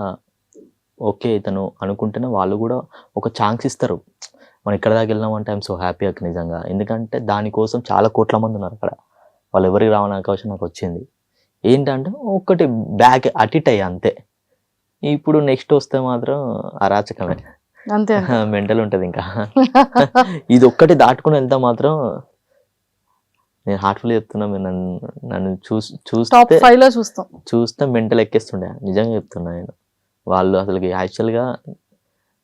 ఓకే ఇతను అనుకుంటేనే వాళ్ళు కూడా ఒక ఛాన్స్ ఇస్తారు. మనం ఇక్కడ దాకా వెళ్ళినామంటే ఐఎమ్ సో హ్యాపీ అక్క నిజంగా. ఎందుకంటే దానికోసం చాలా కోట్ల మంది ఉన్నారు అక్కడ. వాళ్ళు ఎవరికి రావని అవకాశం నాకు వచ్చింది. ఏంటంటే ఒక్కటి బ్యాక్ అటిట్ అయ్యా అంతే. ఇప్పుడు నెక్స్ట్ వస్తే మాత్రం అరాచకమే, అంతే, మెంటల్ ఉంటుంది. ఇంకా ఇది ఒక్కటి దాటుకుని వెళ్తే మాత్రం నేను హార్ట్ఫుల్ చెప్తున్నా, మీరు నన్ను చూస్తే మెంటల్ ఎక్కేస్తుండే, నిజంగా చెప్తున్నా నేను. వాళ్ళు అసలు యాక్చువల్గా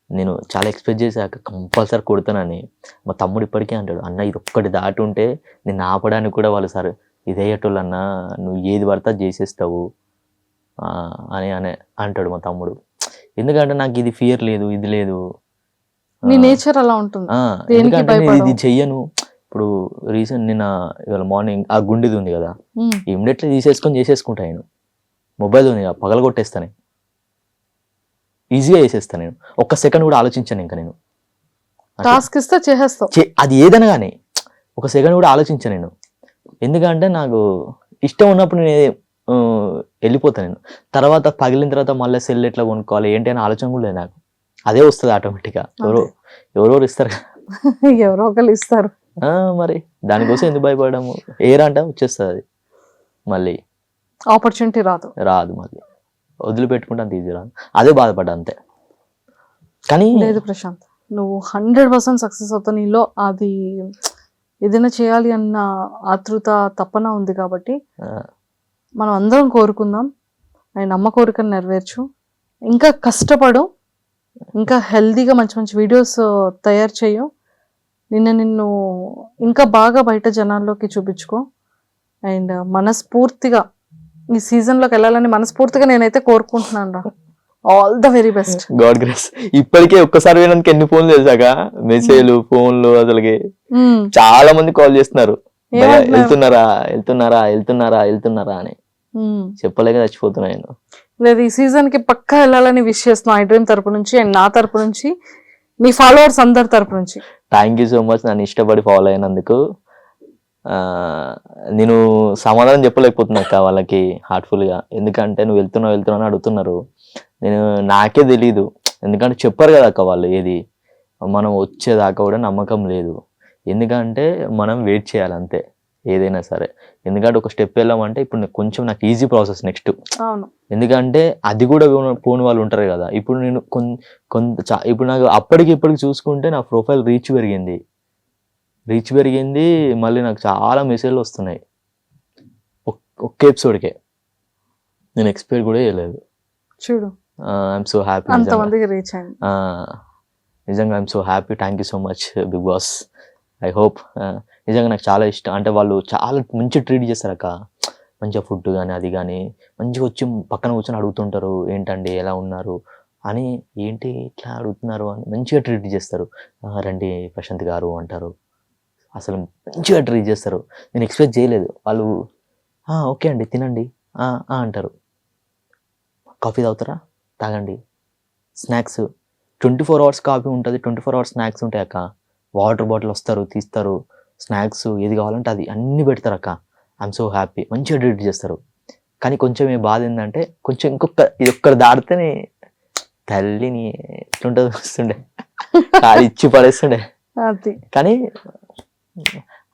నేను చాలా ఎక్స్పెక్ట్ చేశాక కంపల్సరీ కొడతానని. మా తమ్ముడు ఇప్పటికే అంటాడు, అన్న ఇది ఒక్కటి దాటి ఉంటే నేను ఆపడానికి కూడా వాళ్ళు సార్ ఇదేయటోళ్ళు అన్న, నువ్వు ఏది పడితే చేసేస్తావు అని అంటాడు మా తమ్ముడు. ఎందుకంటే నాకు ఇది ఫియర్ లేదు, ఇది లేదు, నేచర్ అలా ఉంటుంది. ఎందుకంటే నేను ఇది చెయ్యను. ఇప్పుడు రీసెంట్ నిన్న ఇవాళ మార్నింగ్ ఆ గుండెది ఉంది కదా, ఇమ్మీడియట్లీ చేసేసుకుంటా నేను. మొబైల్ ఉంది కదా పగలగొట్టేస్తాను, ఈజీగా చేసేస్తాను నేను. ఒక్క సెకండ్ కూడా ఆలోచించాను. ఇంకా నేను టాస్క్ ఇస్తే చేసేస్తావు, అది ఏదైనా కానీ ఒక సెకండ్ కూడా ఆలోచించాను నేను. ఎందుకంటే నాకు ఇష్టం ఉన్నప్పుడు నేను వెళ్ళిపోతాను నేను. తర్వాత పగిలిన తర్వాత మళ్ళీ సెల్ ఎట్లా కొనుక్కోవాలి ఏంటి అని ఆలోచన కూడా లేదు నాకు. అదే వస్తుంది ఆటోమేటిక్గా. ఎవరెవరు ఇస్తారు, ఎవరో ఒకరు ఇస్తారు. మరి దానికోసం ఎందుకు భయపడము? ఏరంట వచ్చేస్తుంది, అది మళ్ళీ ఆపర్చునిటీ రాదు మళ్ళీ. వదిలిపెట్టుకుంటే అంత ఈజీ రాదు, అదే బాధపడ్డా అంతే. కానీ లేదు ప్రశాంత్, నువ్వు 100% సక్సెస్ అవుతావు. నీలో అది ఏదైనా చేయాలి అన్న ఆతృత తపన ఉంది కాబట్టి మనం అందరం కోరుకుందాం. ఆయన అమ్మ కోరికను నెరవేర్చు, ఇంకా కష్టపడు, ఇంకా హెల్దీగా మంచి మంచి వీడియోస్ తయారు చేయు, నిన్ను ఇంకా బాగా బయట జనాల్లోకి చూపించుకో. అండ్ మనస్ఫూర్తిగా ఈ సీజన్లోకి వెళ్ళాలని మనస్ఫూర్తిగా నేనైతే కోరుకుంటున్నాను రా. All the very best. God grace. ఇప్పటికే ఒక్కసారి వినందుకు ఎన్ని ఫోన్లు చేశాక, మెసేజ్లు, ఫోన్లు, అసలుకి చాలా మంది కాల్ చేస్తున్నారు, వెళ్తున్నారా అని. చెప్పలేక చచ్చిపోతున్నాను. లేదు, ఈ సీజన్ కి పక్కా వెళ్ళాలని విష్ చేస్తున్నాను ఐ డ్రీమ్ తరపు నుంచి అండ్ నా తరపు నుంచి, నీ ఫాలోవర్స్ అందరి తరపు నుంచి. థ్యాంక్ యూ సో మచ్ నన్ను ఇష్టపడి ఫాలో అయినందుకు. నేను సమాధానం చెప్పలేకపోతున్నా అక్క వాళ్ళకి హార్ట్ఫుల్గా, ఎందుకంటే నువ్వు వెళ్తున్నావు అని అడుగుతున్నారు. నాకే తెలీదు, ఎందుకంటే చెప్పారు కదా అక్క వాళ్ళు, ఏది మనం వచ్చేదాకా కూడా నమ్మకం లేదు. ఎందుకంటే మనం వెయిట్ చేయాలి అంతే ఏదైనా సరే. ఎందుకంటే ఒక స్టెప్ వెళ్ళామంటే ఇప్పుడు కొంచెం నాకు ఈజీ ప్రాసెస్ నెక్స్ట్. ఎందుకంటే అది కూడా పోని వాళ్ళు ఉంటారు కదా. ఇప్పుడు నేను ఇప్పుడు నాకు అప్పటికి ఇప్పటికి చూసుకుంటే నా ప్రొఫైల్ రీచ్ పెరిగింది. మళ్ళీ నాకు చాలా మెసేజ్లు వస్తున్నాయి ఒక్క ఎపిసోడ్కే. నేను ఎక్స్పెక్ట్ కూడా చేయలేదు. చూడు, ఐఎమ్ సో హ్యాపీ, నిజంగా I'm so happy. Thank you so much Bigg Boss. I hope, నిజంగా నాకు చాలా ఇష్టం. అంటే వాళ్ళు చాలా మంచి ట్రీట్ చేస్తారు అక్క, మంచిగా ఫుడ్ కానీ అది కానీ మంచిగా వచ్చి పక్కన కూర్చొని అడుగుతుంటారు, ఏంటండి ఎలా ఉన్నారు అని, ఏంటి ఇట్లా అడుగుతున్నారు అని మంచిగా ట్రీట్ చేస్తారు. రండి ప్రశాంత్ గారు అంటారు, అసలు మంచిగా ట్రీట్ చేస్తారు. నేను ఎక్స్పెక్ట్ చేయలేదు. వాళ్ళు ఓకే అండి తినండి అంటారు, కాఫీ తాగుతారా తాగండి, స్నాక్స్ 24 hours కాఫీ ఉంటుంది, 24 hours స్నాక్స్ ఉంటాయి అక్క. వాటర్ బాటిల్ వస్తారు, తీస్తారు, స్నాక్స్ ఏది కావాలంటే అది అన్ని పెడతారు అక్క. ఐఎమ్ సో హ్యాపీ, మంచిగా ట్రీట్ చేస్తారు. కానీ కొంచెం ఏ బాధ ఏంటంటే, కొంచెం ఇది ఒక్కరు దాడితేనే తల్లిని ఎట్లుంటుంది వస్తుండే, కాదు ఇచ్చి పడేస్తుండే. కానీ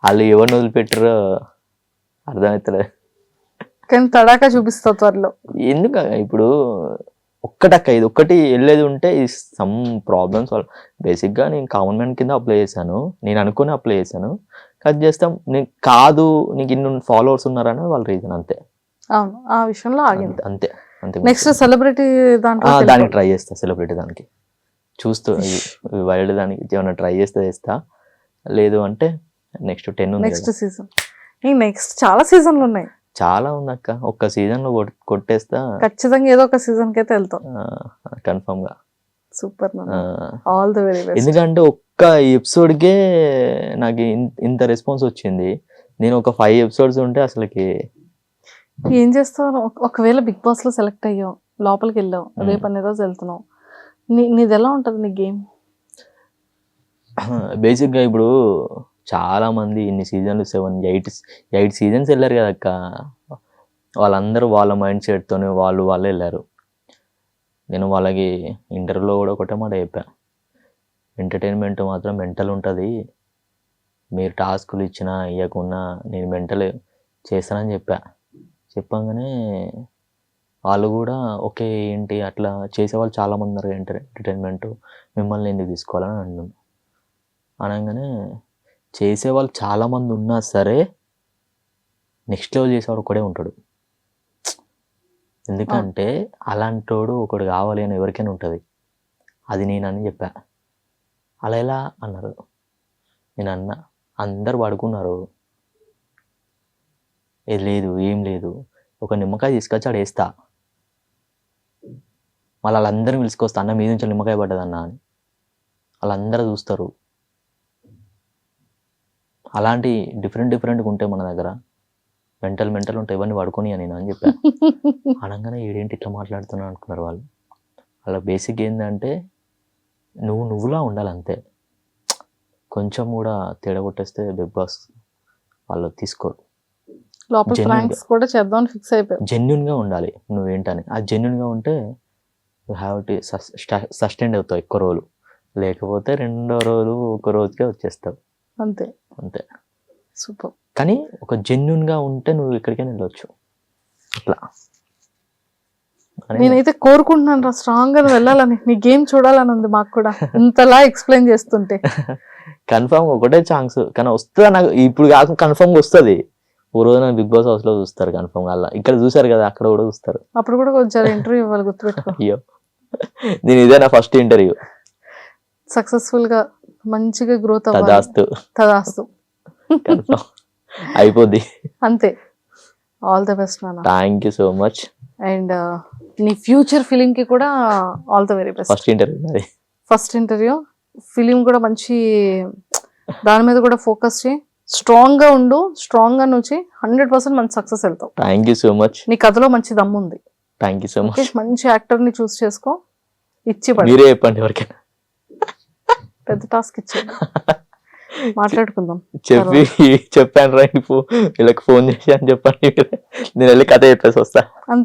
వాళ్ళు ఎవరిని వదిలిపెట్టారో అర్థమవుతలేదు. కానీ తడాకా చూపిస్తా త్వరలో. ఎందుకు ఇప్పుడు ఒక్కటక్క, ఇది ఒక్కటి వెళ్ళేది ఉంటే సమ్ ప్రాబ్లమ్స్ బేసిక్గా నేను కామన్ మ్యాన్ కింద అప్లై చేశాను, నేను అనుకుని అప్లై చేశాను. కట్ చేస్తాం, నీకు కాదు నీకు ఇన్ని ఫాలోవర్స్ ఉన్నారని వాళ్ళ రీజన్ అంతే. అవును, ఆ విషయంలో ఆగింది అంతే. నెక్స్ట్ సెలబ్రిటీ దానికి ట్రై చేస్తా, సెలబ్రిటీ దానికి చూస్తూ వైల్డ్ దానికి ఏమైనా ట్రై చేస్తా, లేదు అంటే నెక్స్ట్ 10 ఉంది, నెక్స్ట్ సీజన్. నెక్స్ట్ చాలా సీజన్లు ఉన్నాయి, చాలా ఉంది అక్క. ఒక్క సీజన్ లో కొట్టేస్తా, ఖచ్చితంగా ఏదో ఒక సీజన్ కి అయితే వెళ్తాం కన్ఫర్మ్ గా. Super, all the very best. ఎందుకంటే ఒక్క ఎపిసోడ్ కే నాకు ఇంత రెస్పాన్స్ వచ్చింది. నేను ఒక 5 episodes ఉంటే అసలుకి ఏం చేస్తావు. ఒకవేళ బిగ్ బాస్ లో సెలెక్ట్ అయ్యావు, లోపలికి వెళ్ళావు, రేపు అనే రోజు వెళ్తున్నావు, నీది ఎలా ఉంటది నీ గేమ్? బేసిక్ గా ఇప్పుడు చాలా మంది ఇన్ని సీజన్లు 7, 8 seasons వెళ్ళారు కదా అక్క. వాళ్ళందరూ వాళ్ళ మైండ్ సెట్తోనే వాళ్ళు వెళ్ళారు. నేను వాళ్ళకి ఇంటర్వ్యూలో కూడా ఒకటే మాట చెప్పా, ఎంటర్టైన్మెంట్ మాత్రం మెంటల్ ఉంటుంది, మీరు టాస్కులు ఇచ్చినా ఇవ్వకున్నా నేను మెంటల్ చేస్తానని చెప్పంగానే వాళ్ళు కూడా ఓకే ఏంటి అట్లా చేసేవాళ్ళు చాలామంది ఉన్నారు ఎంటర్టైన్మెంట్, మిమ్మల్ని ఎందుకు తీసుకోవాలని అనగానే, చేసేవాళ్ళు చాలామంది ఉన్నా సరే నెక్స్ట్ లెవెల్ చేసేవాడు ఒకడే ఉంటాడు. ఎందుకంటే అలాంటోడు ఒకడు కావాలి అని ఎవరికైనా ఉంటుంది, అది నేనని చెప్పా. అలా ఎలా అన్నారు, నేను అన్నా అందరు పడుకున్నారు, ఏం లేదు ఒక నిమ్మకాయ తీసుకొచ్చి ఆడ వేస్తా, మళ్ళీ వాళ్ళందరినీ పిలుచుకొస్తా, అన్న మీద నుంచి నిమ్మకాయ పడ్డదన్నా అని వాళ్ళందరూ చూస్తారు. అలాంటి డిఫరెంట్గా ఉంటాయి మన దగ్గర, మెంటల్ ఉంటాయి, ఇవన్నీ పడుకొని నేను అని చెప్పా. అనగానే ఏడేంటి ఇట్లా మాట్లాడుతున్నా అనుకున్నారు వాళ్ళు. అలా బేసిక్ ఏంటంటే నువ్వులా ఉండాలంతే. కొంచెం కూడా తేడా కొట్టేస్తే బిగ్ బాస్ వాళ్ళు తీసుకోరు. జెన్యున్ గా ఉండాలి నువ్వేంటని, ఆ జెన్యున్ గా ఉంటే యూ హ్యావ్ టు సస్టైన్ అవుతావు ఎక్కువ రోజులు, లేకపోతే 2వ రోజు ఒక రోజుకే వచ్చేస్తావు అంతే. సూపర్. కానీ ఒక జెన్యున్ గా ఉంటే నువ్వు ఎక్కడికైనా వెళ్ళవచ్చు. అట్లా నేనైతే కోరుకుంటున్నాను రా స్ట్రాంగ్ గా వెళ్ళాలని, నీ గేమ్ చూడాలని ఉంది మాకు కూడా ఇంతలా ఎక్స్ప్లెయిన్ చేస్తుంటే. కన్ఫర్మ్ ఒకటే ఛాన్స్ కానీ వస్తుందా నాకు ఇప్పుడు కాక కన్ఫర్మ్ వస్తుంది. ఓ రోజు బిగ్ బాస్ హౌస్ లో చూస్తారు కన్ఫర్మ్ గా. ఇక్కడ చూసారు కదా, అక్కడ కూడా చూస్తారు. అప్పుడు కూడా కొంచెం ఇంటర్వ్యూ ఇవ్వాలి, గుర్తుపెట్టుకో. అయ్యో, నేను ఇదే నా ఫస్ట్ ఇంటర్వ్యూ. సక్సెస్ఫుల్ గా మంచిగా గ్రోత్ అవ్వాలి. తదాస్తు తదాస్తు. కన్ఫర్మ్ అయిపోద్ది. అంతే. ఆల్ ద బెస్ట్ నాన్న. Thank you so much. And నీ ఫ్యూచర్ ఫిలిం కి కూడా all the very best. First interview నాది. ఫస్ట్ ఇంటర్వ్యూ ఫిలిం కూడా మంచి దాని మీద కూడా ఫోకస్ చేయి, స్ట్రాంగ్ గా ఉండు. స్ట్రాంగ్ గా నుంచి 100% మంచి సక్సెస్ వెళ్తావు. Thank you so much. నీ కథలో మంచి దమ్ము ఉంది. Thank you so much. మంచి యాక్టర్ ని చూస్ చేసుకో, ఇచ్చి పడు. మీరే చెప్పండి ఎవరికైనా. పెద్ద టాస్క్ ఇచ్చి మాట్లాడుకుందాం. చెప్పాను రా, వీళ్ళకి ఫోన్ చేసి అని చెప్పండి, నేను వెళ్ళి కథ చెప్పేసి వస్తా. అంతే.